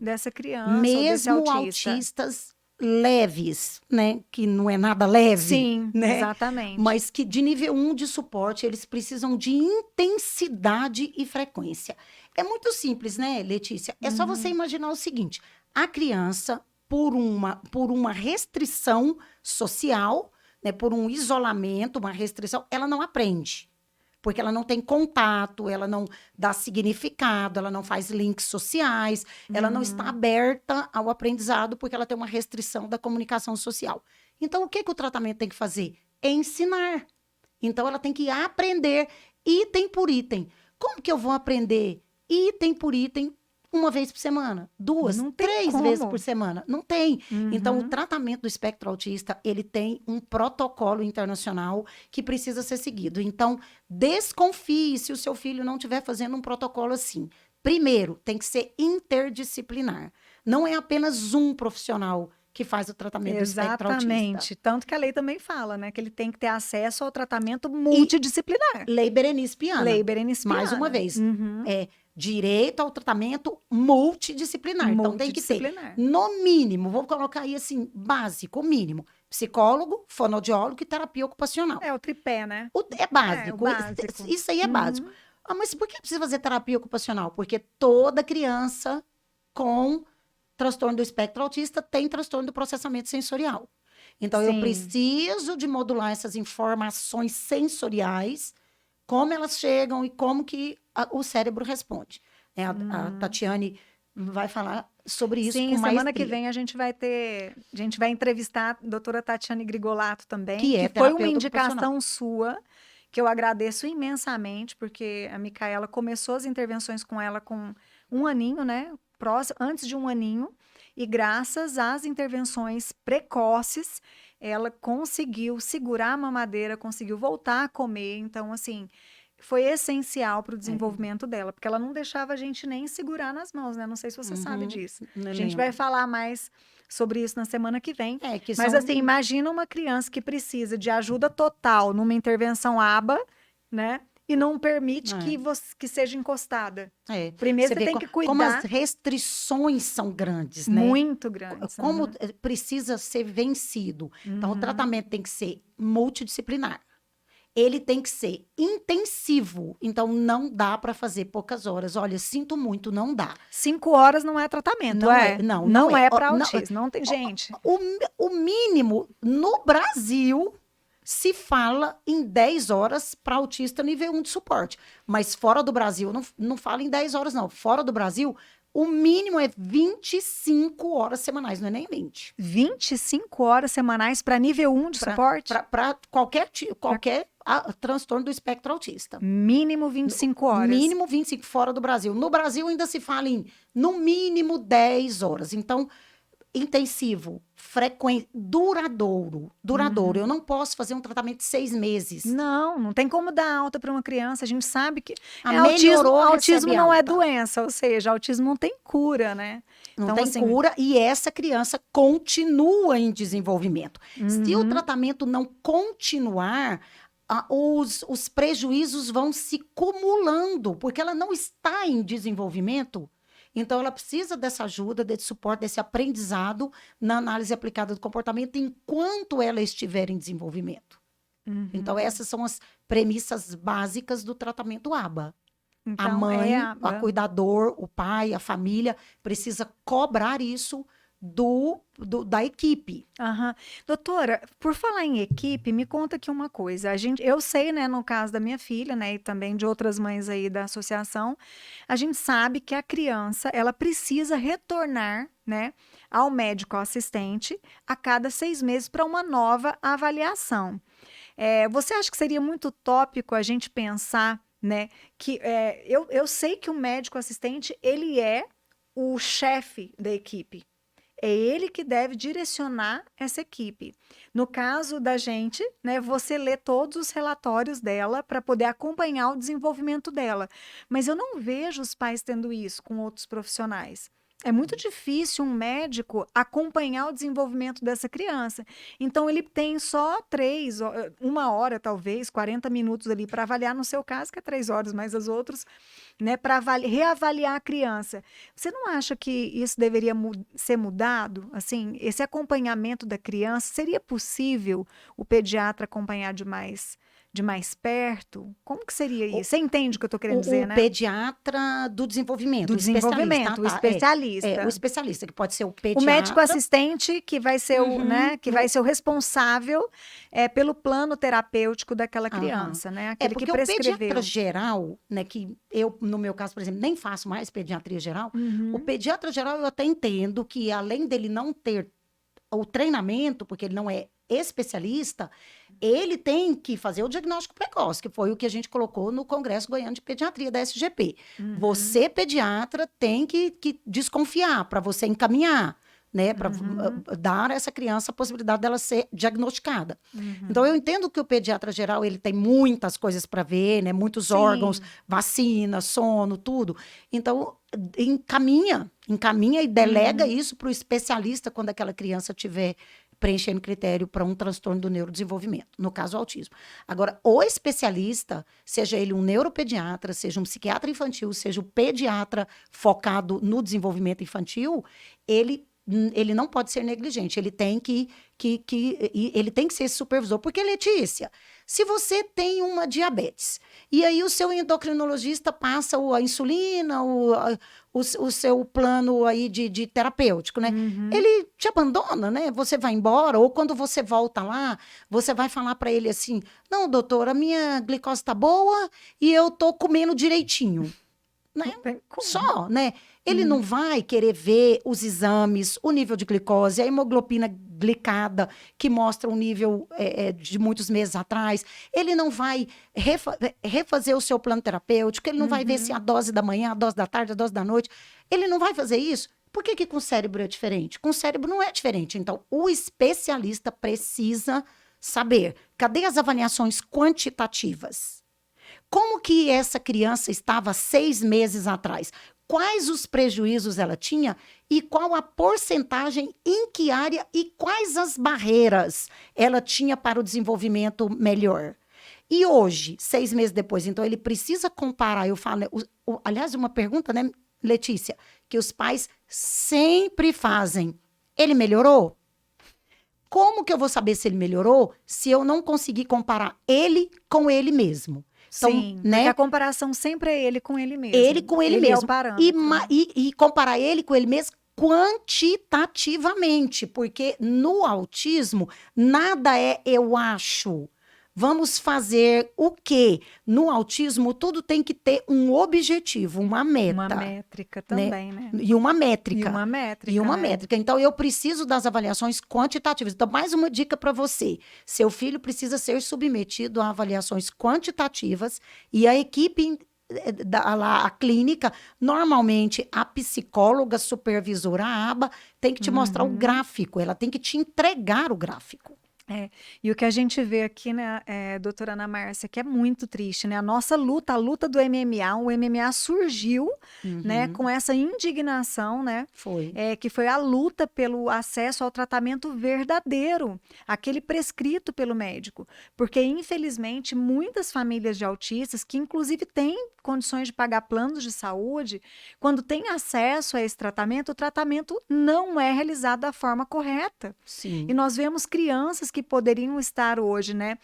dessa criança ou desse mesmo autista. Autistas leves, né? Que não é nada leve. Sim, né? exatamente. Mas que de nível 1 de suporte, eles precisam de intensidade e frequência. É muito simples, né, Letícia? É só você imaginar o seguinte: a criança, por uma restrição social, né, por um isolamento, uma restrição, ela não aprende. Porque ela não tem contato, ela não dá significado, ela não faz links sociais, ela não está aberta ao aprendizado porque ela tem uma restrição da comunicação social. Então, o que o tratamento tem que fazer? É ensinar. Então, ela tem que aprender item por item. Como que eu vou aprender item por item uma vez por semana? 2, 3 vezes por semana? Não tem. Então, o tratamento do espectro autista, ele tem um protocolo internacional que precisa ser seguido. Então, desconfie se o seu filho não estiver fazendo um protocolo assim. Primeiro, tem que ser interdisciplinar. Não é apenas um profissional que faz o tratamento do espectro autista. Exatamente. Tanto que a lei também fala, né? Que ele tem que ter acesso ao tratamento multidisciplinar. Lei Berenice Piana. Lei Berenice Piana. Mais uma vez. É direito ao tratamento multidisciplinar. Então, tem que ter, no mínimo, vou colocar aí assim, básico, o mínimo, psicólogo, fonoaudiólogo e terapia ocupacional. É o tripé, né? É básico. Isso aí é básico. Ah, mas por que precisa fazer terapia ocupacional? Porque toda criança com transtorno do espectro autista tem transtorno do processamento sensorial. Então, eu preciso de modular essas informações sensoriais, como elas chegam e como que o cérebro responde. A Tatiane vai falar sobre isso com maestria. Semana que vem a gente vai entrevistar a doutora Tatiane Grigolato também, que foi uma indicação sua, que eu agradeço imensamente, porque a Micaela começou as intervenções com ela com 1 aninho, né? Antes de 1 aninho, e graças às intervenções precoces, ela conseguiu segurar a mamadeira, conseguiu voltar a comer. Então, assim, foi essencial para o desenvolvimento dela, porque ela não deixava a gente nem segurar nas mãos, né? Não sei se você sabe disso. A gente vai falar mais sobre isso na semana que vem. Mas, assim, imagina uma criança que precisa de ajuda total numa intervenção ABA, né? E não permite que seja encostada. Primeiro você tem que cuidar. Como as restrições são grandes, né? Muito grandes. Como precisa ser vencido. Então, o tratamento tem que ser multidisciplinar. Ele tem que ser intensivo. Então, não dá para fazer poucas horas. Olha, sinto muito, não dá. 5 horas não é tratamento, não é para autismo. Não tem gente. O mínimo, no Brasil, se fala em 10 horas para autista nível 1 de suporte. Mas fora do Brasil, não fala em 10 horas, não. Fora do Brasil, o mínimo é 25 horas semanais, não é nem 20. 25 horas semanais para nível 1 de suporte? Para qualquer transtorno do espectro autista. Mínimo 25 horas. Mínimo 25 fora do Brasil. No Brasil ainda se fala em, no mínimo, 10 horas. Então, intensivo, frequente, duradouro. Eu não posso fazer um tratamento de 6 meses. Não tem como dar alta para uma criança. A gente sabe que autismo não é doença, ou seja, autismo não tem cura, né? Não então, tem assim, cura e essa criança continua em desenvolvimento. Se o tratamento não continuar, os prejuízos vão se acumulando, porque ela não está em desenvolvimento. Então, ela precisa dessa ajuda, desse suporte, desse aprendizado na análise aplicada do comportamento enquanto ela estiver em desenvolvimento. Então, essas são as premissas básicas do tratamento ABA. Então, a mãe, a cuidador, o pai, a família precisa cobrar isso da equipe. Doutora, por falar em equipe, me conta aqui uma coisa. Eu sei, né, no caso da minha filha, né, e também de outras mães aí da associação, a gente sabe que a criança, ela precisa retornar, né, ao médico assistente a cada 6 meses para uma nova avaliação. Você acha que seria muito utópico a gente pensar, né, que eu sei que o médico assistente, ele é o chefe da equipe. É ele que deve direcionar essa equipe. No caso da gente, né, você lê todos os relatórios dela para poder acompanhar o desenvolvimento dela. Mas eu não vejo os pais tendo isso com outros profissionais. É muito difícil um médico acompanhar o desenvolvimento dessa criança. Então, ele tem só 1 hora, talvez, 40 minutos ali para avaliar, no seu caso, que é 3 horas, mais as outras, né, para reavaliar a criança. Você não acha que isso deveria ser mudado? Assim, esse acompanhamento da criança, seria possível o pediatra acompanhar de mais perto? Como que seria isso? Você entende o que eu estou querendo dizer, né? O pediatra do desenvolvimento. O especialista. O especialista, que pode ser o pediatra. O médico assistente, que vai ser vai ser o responsável pelo plano terapêutico daquela criança, né? Aquele que prescreveu. O pediatra geral, né, que eu, no meu caso, por exemplo, nem faço mais pediatria geral, o pediatra geral eu até entendo que, além dele não ter o treinamento, porque ele não é especialista, ele tem que fazer o diagnóstico precoce, que foi o que a gente colocou no Congresso Goiano de Pediatria da SGP. Você, pediatra, tem que desconfiar para você encaminhar, né, para dar a essa criança a possibilidade dela ser diagnosticada. Então, eu entendo que o pediatra geral, ele tem muitas coisas para ver, né, muitos órgãos, vacina, sono, tudo. Então, encaminha e delega isso para o especialista quando aquela criança tiver preenchendo critério para um transtorno do neurodesenvolvimento, no caso, o autismo. Agora, o especialista, seja ele um neuropediatra, seja um psiquiatra infantil, seja o pediatra focado no desenvolvimento infantil, ele não pode ser negligente, ele tem que ser esse supervisor. Porque, Letícia, se você tem uma diabetes, e aí o seu endocrinologista passa a insulina, o seu plano aí de terapêutico, né? Ele te abandona, né? Você vai embora, ou quando você volta lá, você vai falar para ele assim, não, doutor, a minha glicose tá boa e eu tô comendo direitinho. Né? Só, né? Ele não vai querer ver os exames, o nível de glicose, a hemoglobina glicada, que mostra um nível de muitos meses atrás. Ele não vai refazer o seu plano terapêutico, ele não vai ver se a dose da manhã, a dose da tarde, a dose da noite. Ele não vai fazer isso. Por que com o cérebro é diferente? Com o cérebro não é diferente. Então, o especialista precisa saber, cadê as avaliações quantitativas? Como que essa criança estava 6 meses atrás? Quais os prejuízos ela tinha e qual a porcentagem, em que área e quais as barreiras ela tinha para o desenvolvimento melhor? E hoje, 6 meses depois, então ele precisa comparar, eu falo, aliás, uma pergunta, né, Letícia, que os pais sempre fazem. Ele melhorou? Como que eu vou saber se ele melhorou se eu não conseguir comparar ele com ele mesmo? Então, sim, né? Porque a comparação sempre é ele com ele mesmo. Ele com ele mesmo. É o parâmetro. E comparar ele com ele mesmo quantitativamente, porque no autismo nada é eu acho. Vamos fazer o quê? No autismo, tudo tem que ter um objetivo, uma meta. Uma métrica também, né? E uma métrica. E uma métrica. Então, eu preciso das avaliações quantitativas. Então, mais uma dica para você. Seu filho precisa ser submetido a avaliações quantitativas e a equipe lá a clínica, normalmente a psicóloga supervisora, a aba, tem que te mostrar o gráfico, ela tem que te entregar o gráfico. E o que a gente vê aqui, né, doutora Ana Márcia, que é muito triste, né? A nossa luta, a luta do MMA, o MMA surgiu, né, com essa indignação, né? Foi. Que foi a luta pelo acesso ao tratamento verdadeiro, aquele prescrito pelo médico. Porque, infelizmente, muitas famílias de autistas, que inclusive têm condições de pagar planos de saúde, quando têm acesso a esse tratamento, o tratamento não é realizado da forma correta. Sim. E nós vemos crianças que poderiam estar hoje, né,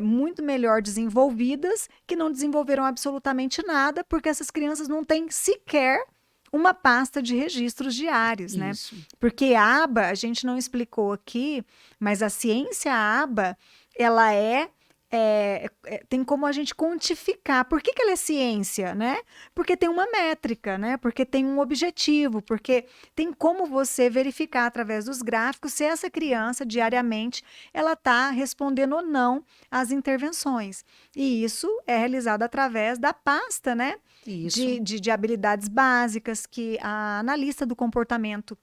muito melhor desenvolvidas, que não desenvolveram absolutamente nada, porque essas crianças não têm sequer uma pasta de registros diários, né? Isso. Porque a aba, a gente não explicou aqui, mas a ciência aba, ela tem como a gente quantificar. Por que ela é ciência, né? Porque tem uma métrica, né? Porque tem um objetivo, porque tem como você verificar através dos gráficos se essa criança, diariamente, ela está respondendo ou não às intervenções. E isso é realizado através da pasta, né? Isso. De habilidades básicas que a analista do comportamento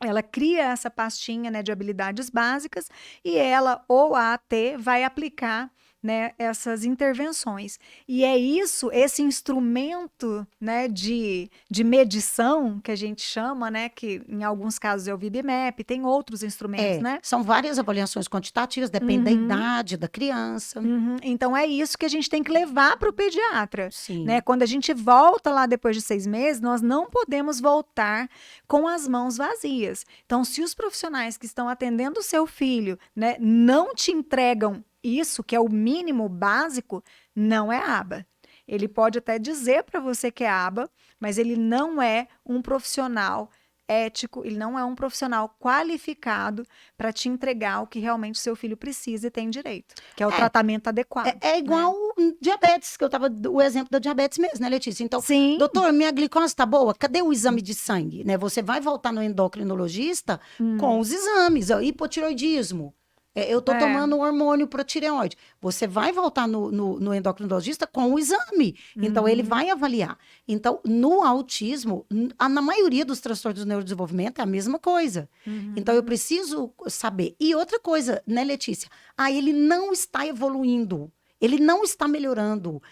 ela cria essa pastinha, né, de habilidades básicas e ela ou a AT vai aplicar, né, essas intervenções. E é isso, esse instrumento, né, de medição que a gente chama, né, que em alguns casos é o VB-MAP, tem outros instrumentos, né? São várias avaliações quantitativas, depende da idade da criança. Então é isso que a gente tem que levar para o pediatra. Sim. Né? Quando a gente volta lá depois de 6 meses, nós não podemos voltar com as mãos vazias. Então, se os profissionais que estão atendendo o seu filho, né, não te entregam isso, que é o mínimo básico, não é aba. Ele pode até dizer para você que é aba, mas ele não é um profissional ético, ele não é um profissional qualificado para te entregar o que realmente o seu filho precisa e tem direito, que é o tratamento adequado. É igual diabetes, que eu tava, o exemplo da diabetes mesmo, né, Letícia? Então, Sim. Doutor, minha glicose tá boa? Cadê o exame de sangue? Né? Você vai voltar no endocrinologista com os exames, ó, hipotiroidismo. Eu tô tomando um hormônio para tireoide. Você vai voltar no endocrinologista com o exame. Então, ele vai avaliar. Então, no autismo, na maioria dos transtornos do neurodesenvolvimento é a mesma coisa. Então, eu preciso saber. E outra coisa, né, Letícia? Ele não está evoluindo. Ele não está melhorando.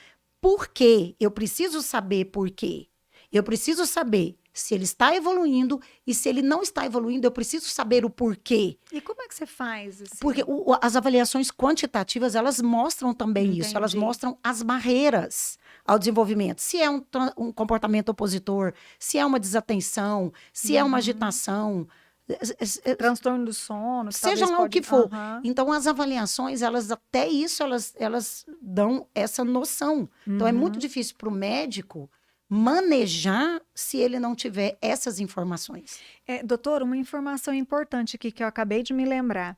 Por quê? Eu preciso saber por quê. Eu preciso saber se ele está evoluindo e se ele não está evoluindo, eu preciso saber o porquê. E como é que você faz? Assim? Porque as avaliações quantitativas, elas mostram também isso. Elas mostram as barreiras ao desenvolvimento. Se é um comportamento opositor, se é uma desatenção, se é uma agitação. Transtorno do sono. Seja lá o que for. Então, as avaliações, elas até isso, elas dão essa noção. Então, é muito difícil para o médico manejar se ele não tiver essas informações. Doutor, uma informação importante aqui que eu acabei de me lembrar.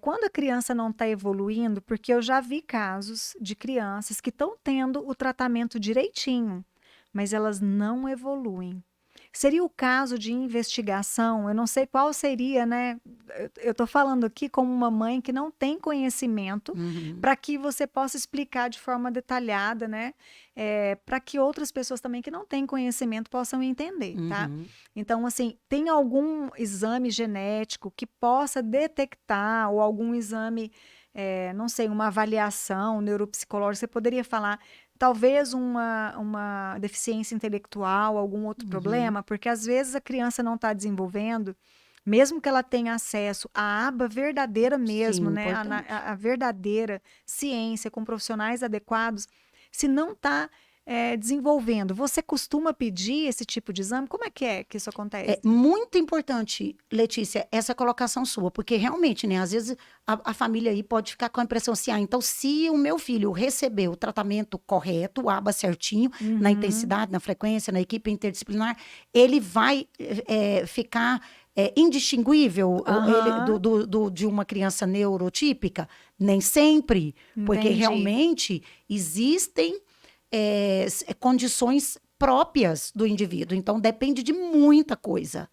Quando a criança não está evoluindo, porque eu já vi casos de crianças que estão tendo o tratamento direitinho, mas elas não evoluem. Seria o caso de investigação, eu não sei qual seria, né? Eu estou falando aqui como uma mãe que não tem conhecimento, para que você possa explicar de forma detalhada, né? Para que outras pessoas também que não têm conhecimento possam entender, tá? Então, assim, tem algum exame genético que possa detectar, ou algum exame, não sei, uma avaliação neuropsicológica, você poderia falar... Talvez uma deficiência intelectual, algum outro problema, porque às vezes a criança não está desenvolvendo, mesmo que ela tenha acesso à aba verdadeira mesmo, né? A verdadeira ciência, com profissionais adequados, se não está desenvolvendo. Você costuma pedir esse tipo de exame? Como é que isso acontece? É muito importante, Letícia, essa colocação sua, porque realmente, né, às vezes a família aí pode ficar com a impressão assim, então se o meu filho receber o tratamento correto, o aba certinho, na intensidade, na frequência, na equipe interdisciplinar, ele vai ficar indistinguível de uma criança neurotípica? Nem sempre, porque realmente existem condições próprias do indivíduo. Então, depende de muita coisa.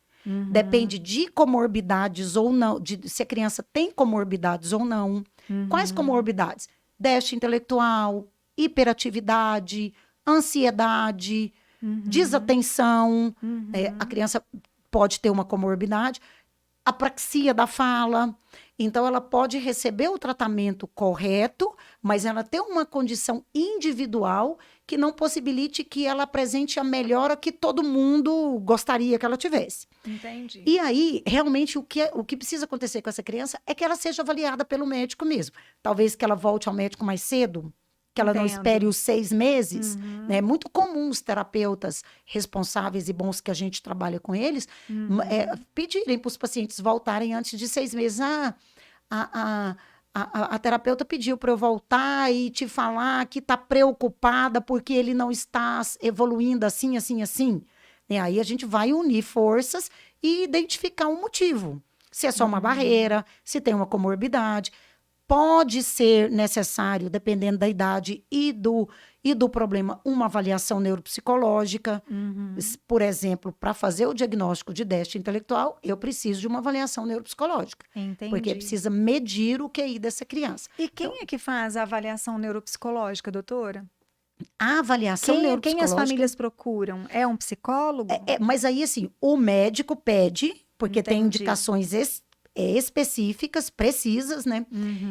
Depende de comorbidades ou não, de se a criança tem comorbidades ou não. Quais comorbidades? Déficit intelectual, hiperatividade, ansiedade, desatenção, a criança pode ter uma comorbidade, apraxia da fala. Então, ela pode receber o tratamento correto, mas ela tem uma condição individual que não possibilite que ela apresente a melhora que todo mundo gostaria que ela tivesse. Entendi. E aí, realmente, o que precisa acontecer com essa criança é que ela seja avaliada pelo médico mesmo. Talvez que ela volte ao médico mais cedo, que ela não espere os 6 meses. Né? É muito comum os terapeutas responsáveis e bons que a gente trabalha com eles pedirem para os pacientes voltarem antes de 6 meses. A terapeuta pediu para eu voltar e te falar que está preocupada porque ele não está evoluindo assim, assim, assim. E aí a gente vai unir forças e identificar um motivo. Se é só uma barreira, se tem uma comorbidade. Pode ser necessário, dependendo da idade e do problema, uma avaliação neuropsicológica. Por exemplo, para fazer o diagnóstico de déficit intelectual, eu preciso de uma avaliação neuropsicológica. Entendi. Porque precisa medir o QI dessa criança. E quem é que faz a avaliação neuropsicológica, doutora? A avaliação neuropsicológica... Quem as famílias procuram? É um psicólogo? Mas aí, assim, o médico pede, porque tem indicações específicas, precisas, né?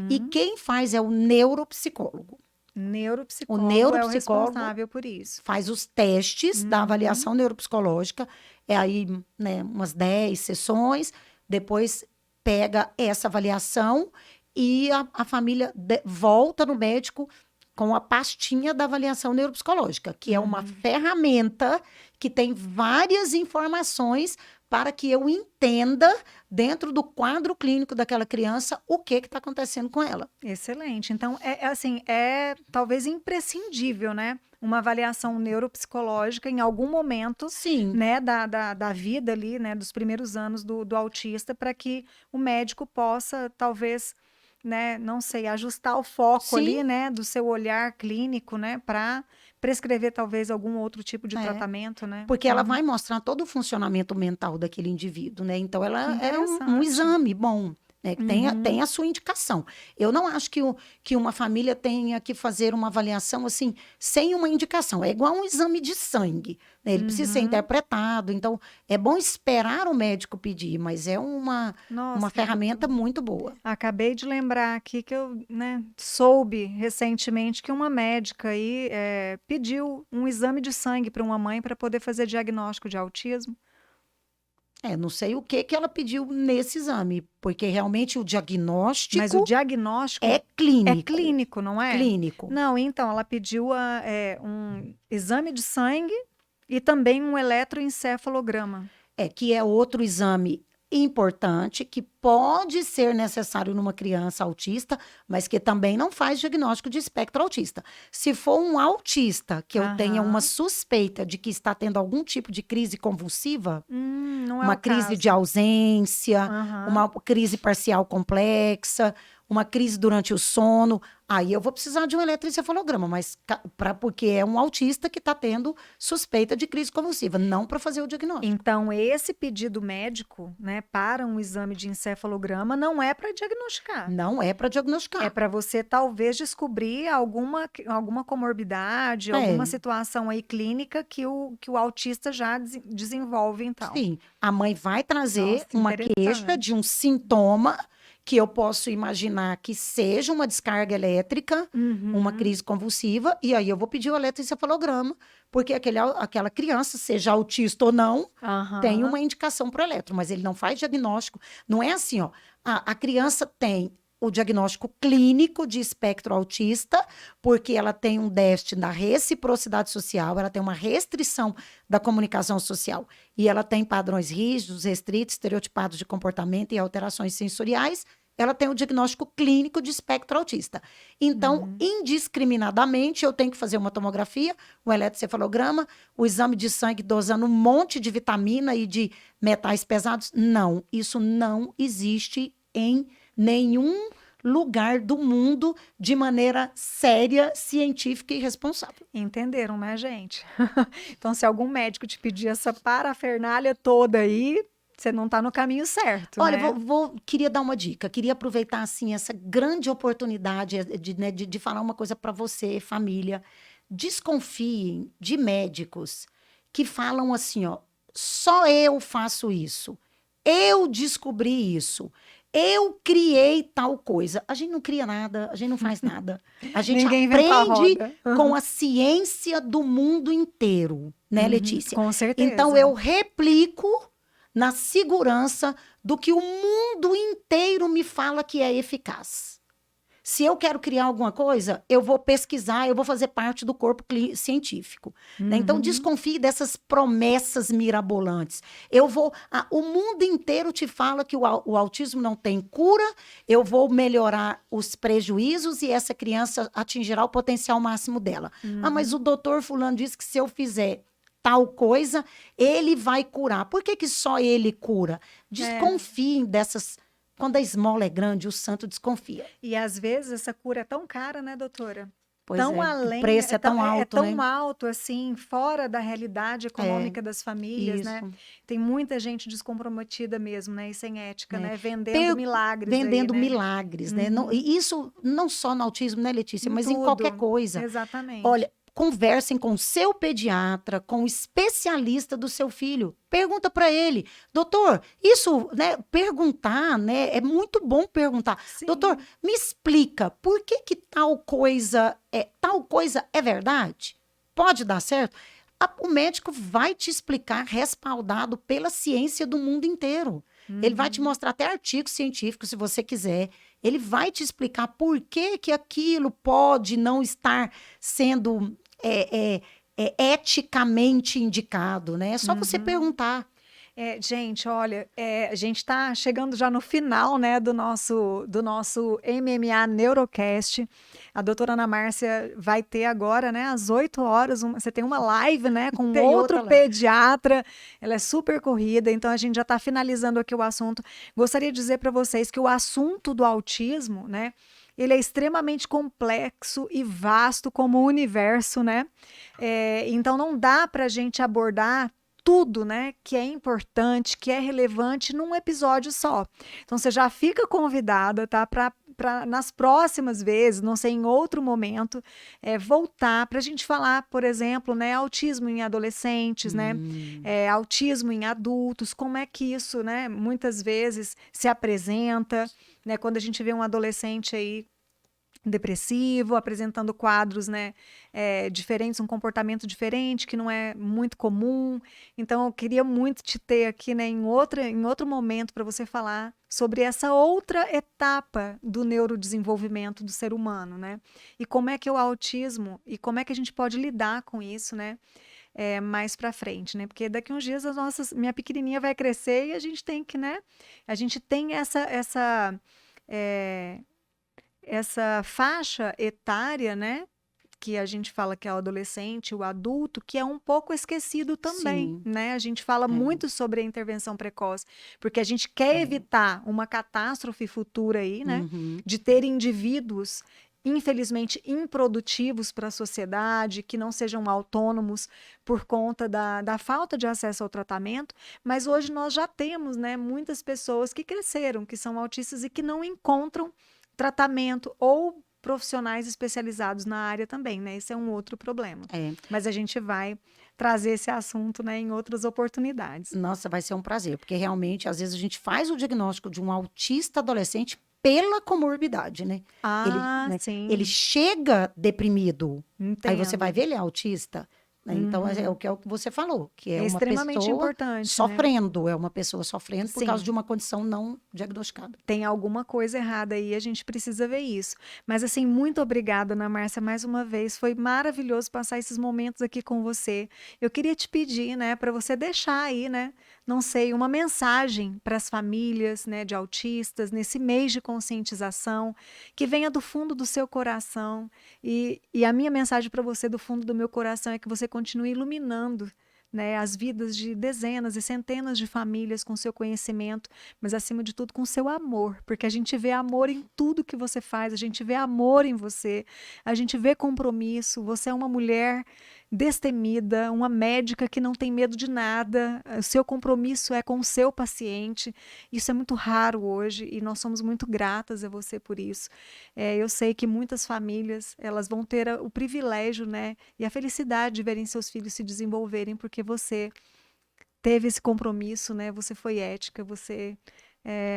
E quem faz é o neuropsicólogo. Neuropsicólogo, o neuropsicólogo é o responsável por isso. Faz os testes da avaliação neuropsicológica, aí, né, umas 10 sessões, depois pega essa avaliação e a família volta no médico com a pastinha da avaliação neuropsicológica, que é uma ferramenta que tem várias informações para que eu entenda, dentro do quadro clínico daquela criança, o que está acontecendo com ela. Excelente. Então, é talvez imprescindível, né? Uma avaliação neuropsicológica em algum momento, Sim, né, da vida ali, né, dos primeiros anos do autista, para que o médico possa, talvez, né, não sei, ajustar o foco ali, né, do seu olhar clínico, né, para prescrever talvez algum outro tipo de tratamento, né? Porque ela vai mostrar todo o funcionamento mental daquele indivíduo, né? Então, ela é um exame bom, né? Que tem a sua indicação. Eu não acho que uma família tenha que fazer uma avaliação, assim, sem uma indicação. É igual um exame de sangue, né? Ele precisa ser interpretado. Então, é bom esperar o médico pedir, mas é uma ferramenta muito boa. Acabei de lembrar aqui que eu, né, soube recentemente que uma médica aí pediu um exame de sangue para uma mãe para poder fazer diagnóstico de autismo. Não sei o que ela pediu nesse exame, porque realmente o diagnóstico... Mas o diagnóstico é clínico. É clínico, não é? Clínico. Não, então, ela pediu um exame de sangue e também um eletroencefalograma. Que é outro exame importante, que pode ser necessário numa criança autista, mas que também não faz diagnóstico de espectro autista. Se for um autista que eu tenha uma suspeita de que está tendo algum tipo de crise convulsiva, não é uma crise de ausência, uma crise parcial complexa, uma crise durante o sono, aí eu vou precisar de um eletroencefalograma, mas porque é um autista que está tendo suspeita de crise convulsiva, não para fazer o diagnóstico. Então, esse pedido médico, né, para um exame de encefalograma não é para diagnosticar. Não é para diagnosticar. É para você talvez descobrir alguma comorbidade, alguma situação aí clínica que o autista já desenvolve, então. Sim, a mãe vai trazer uma queixa de um sintoma que eu posso imaginar que seja uma descarga elétrica, uma crise convulsiva, e aí eu vou pedir o eletroencefalograma, porque aquela criança, seja autista ou não, tem uma indicação para o eletro, mas ele não faz diagnóstico. Não é assim, ó, a criança tem o diagnóstico clínico de espectro autista, porque ela tem um déficit da reciprocidade social, ela tem uma restrição da comunicação social, e ela tem padrões rígidos, restritos, estereotipados de comportamento e alterações sensoriais, ela tem o diagnóstico clínico de espectro autista. Então, indiscriminadamente, eu tenho que fazer uma tomografia, um eletroencefalograma, o exame de sangue dosando um monte de vitamina e de metais pesados. Não, isso não existe em nenhum lugar do mundo de maneira séria, científica e responsável. Entenderam, né, gente? Então, se algum médico te pedir essa parafernália toda aí, você não está no caminho certo. Olha, né? queria dar uma dica, queria aproveitar assim essa grande oportunidade de falar uma coisa para você, família, desconfiem de médicos que falam assim, ó, só eu faço isso, eu descobri isso, eu criei tal coisa. A gente não cria nada, a gente não faz nada. A gente Ninguém inventou a aprende roda. com a ciência do mundo inteiro, né, Letícia? Com certeza. Então, eu replico na segurança do que o mundo inteiro me fala que é eficaz. Se eu quero criar alguma coisa, eu vou pesquisar, eu vou fazer parte do corpo científico. Né? Então, desconfie dessas promessas mirabolantes. O mundo inteiro te fala que o autismo não tem cura, eu vou melhorar os prejuízos e essa criança atingirá o potencial máximo dela. Ah, mas o doutor fulano disse que se eu fizer tal coisa, ele vai curar. Por que só ele cura? Desconfiem dessas. Quando a esmola é grande, o santo desconfia. E às vezes essa cura é tão cara, né, doutora? Pois tão é, além, o preço é tão alto, é tão né? alto, assim, fora da realidade econômica das famílias, isso. né? Tem muita gente descomprometida mesmo, né? E sem ética, né? Vendendo milagres. Vendendo aí, né? milagres, né? E isso não só no autismo, né, Letícia? Mas em qualquer coisa. Exatamente. Olha, conversem com o seu pediatra, com o especialista do seu filho. Pergunta para ele, doutor, isso, né? Perguntar, né? É muito bom perguntar. Sim. Doutor, me explica, por que tal coisa é verdade? Pode dar certo? O médico vai te explicar, respaldado pela ciência do mundo inteiro. Ele vai te mostrar até artigos científicos, se você quiser. Ele vai te explicar por que aquilo pode não estar sendo eticamente indicado, né? É só você perguntar. Gente, olha, a gente está chegando já no final, né, do nosso MMA Neurocast. A doutora Ana Márcia vai ter agora, né, às 8 horas, você tem uma live, né, com outro pediatra. Ela é super corrida, então a gente já está finalizando aqui o assunto. Gostaria de dizer para vocês que o assunto do autismo, né, ele é extremamente complexo e vasto como o universo, né? Então não dá para a gente abordar tudo, né, que é importante, que é relevante num episódio só. Então você já fica convidada, tá, para nas próximas vezes, não sei, em outro momento, voltar para a gente falar, por exemplo, né, autismo em adolescentes, né, autismo em adultos, como é que isso, né, muitas vezes se apresenta, né, quando a gente vê um adolescente aí depressivo, apresentando quadros, né, diferentes, um comportamento diferente, que não é muito comum. Então, eu queria muito te ter aqui, né, em outro momento, para você falar sobre essa outra etapa do neurodesenvolvimento do ser humano, né? E como é que é o autismo, e como é que a gente pode lidar com isso, né? Mais para frente, né? Porque daqui uns dias minha pequenininha vai crescer e a gente tem que, né? A gente tem essa faixa etária, né, que a gente fala que é o adolescente, o adulto, que é um pouco esquecido também, né? A gente fala muito sobre a intervenção precoce, porque a gente quer evitar uma catástrofe futura aí, né, de ter indivíduos infelizmente improdutivos para a sociedade, que não sejam autônomos por conta da falta de acesso ao tratamento, mas hoje nós já temos, né, muitas pessoas que cresceram, que são autistas e que não encontram tratamento ou profissionais especializados na área também, né? Esse é um outro problema. Mas a gente vai trazer esse assunto, né, em outras oportunidades. Nossa, vai ser um prazer, porque realmente, às vezes, a gente faz o diagnóstico de um autista adolescente pela comorbidade, né? Sim. Ele chega deprimido. Entendo. Aí você vai ver, ele é autista. Né? Então, é o que você falou, que é uma extremamente pessoa importante, sofrendo, né? É uma pessoa sofrendo por Sim. causa de uma condição não diagnosticada. Tem alguma coisa errada aí, a gente precisa ver isso. Mas, assim, muito obrigada, Ana Márcia, mais uma vez. Foi maravilhoso passar esses momentos aqui com você. Eu queria te pedir, né, para você deixar aí, né, não sei, uma mensagem para as famílias, né, de autistas, nesse mês de conscientização, que venha do fundo do seu coração. E a minha mensagem para você do fundo do meu coração é que você continue iluminando, né, as vidas de dezenas e centenas de famílias com seu conhecimento, mas acima de tudo com seu amor, porque a gente vê amor em tudo que você faz, a gente vê amor em você, a gente vê compromisso, você é uma mulher destemida, uma médica que não tem medo de nada, o seu compromisso é com o seu paciente. Isso é muito raro hoje e nós somos muito gratas a você por isso. Eu sei que muitas famílias, elas vão ter o privilégio, né, e a felicidade de verem seus filhos se desenvolverem porque você teve esse compromisso, né, você foi ética, você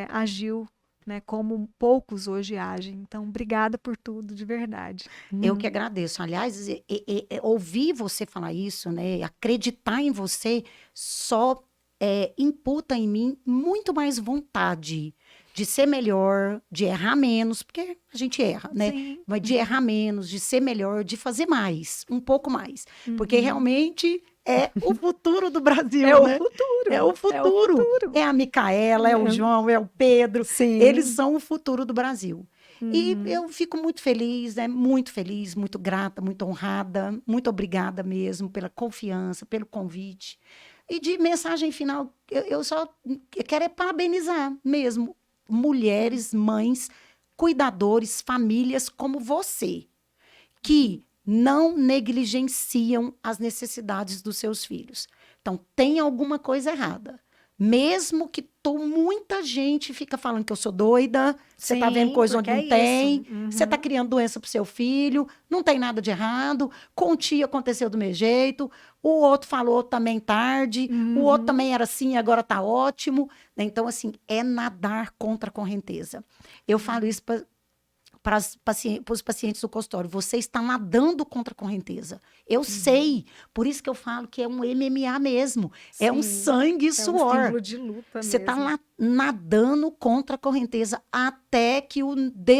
agiu, né, como poucos hoje agem. Então, obrigada por tudo, de verdade. Eu que agradeço. Aliás, ouvir você falar isso, né, acreditar em você, só imputa em mim muito mais vontade de ser melhor, de errar menos, porque a gente erra, né? Sim. Mas de errar menos, de ser melhor, de fazer mais, um pouco mais. Porque realmente é o futuro do Brasil, né? O futuro. É o futuro. É a Micaela, é o João, é o Pedro. Sim. Eles são o futuro do Brasil. E eu fico muito feliz, né? Muito feliz, muito grata, muito honrada. Muito obrigada mesmo pela confiança, pelo convite. E de mensagem final, eu quero parabenizar mesmo mulheres, mães, cuidadores, famílias como você, que não negligenciam as necessidades dos seus filhos. Então, tem alguma coisa errada. Mesmo que muita gente fica falando que eu sou doida, você está vendo coisa onde não tem, você está criando doença para o seu filho, não tem nada de errado, com o tio aconteceu do meu jeito, o outro falou também tarde, o outro também era assim, agora está ótimo. Então, assim, é nadar contra a correnteza. Eu falo isso para os pacientes do consultório. Você está nadando contra a correnteza. Eu sei. Por isso que eu falo que é um MMA mesmo. Sim, é um sangue e suor. É um símbolo de luta você mesmo. está nadando contra a correnteza até que o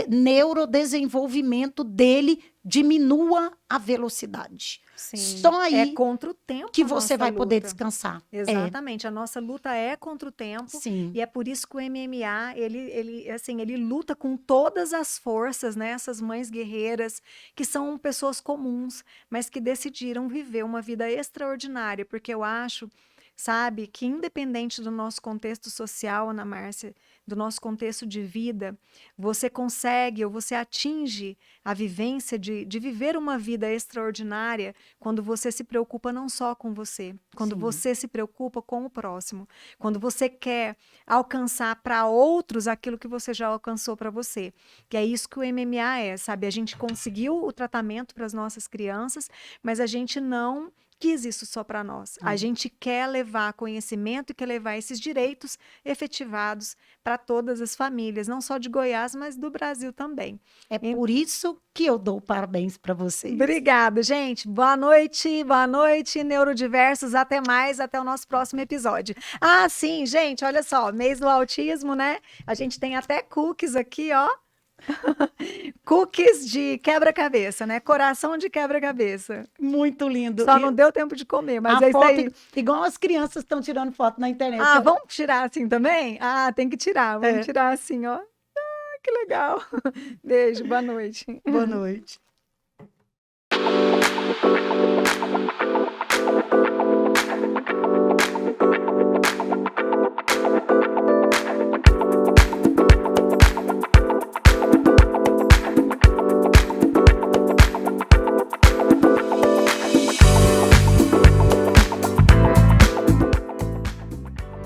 neurodesenvolvimento dele diminua a velocidade. Sim. Só aí é contra o tempo que você vai poder descansar. Exatamente. A nossa luta é contra o tempo. Sim. E é por isso que o MMA, ele luta com todas as forças, né? Essas mães guerreiras, que são pessoas comuns, mas que decidiram viver uma vida extraordinária. Porque eu acho, sabe, que independente do nosso contexto social, Ana Márcia, do nosso contexto de vida, você consegue ou você atinge a vivência de viver uma vida extraordinária quando você se preocupa não só com você, quando Sim. você se preocupa com o próximo, quando você quer alcançar para outros aquilo que você já alcançou para você. Que é isso que o MMA é, sabe? A gente conseguiu o tratamento para as nossas crianças, mas a gente não quis isso só para nós. A gente quer levar conhecimento e quer levar esses direitos efetivados para todas as famílias, não só de Goiás, mas do Brasil também. É por isso que eu dou parabéns para vocês. Obrigada, gente. Boa noite, neurodiversos. Até mais, até o nosso próximo episódio. Ah, sim, gente, olha só, mês do autismo, né? A gente tem até cookies aqui, ó. Cookies de quebra-cabeça, né? Coração de quebra-cabeça. Muito lindo. Só não deu tempo de comer, mas é isso foto, aí. Igual as crianças estão tirando foto na internet. Ah, vamos tirar assim também? Ah, tem que tirar. Vamos tirar assim, ó. Ah, que legal. Beijo, boa noite. Boa noite.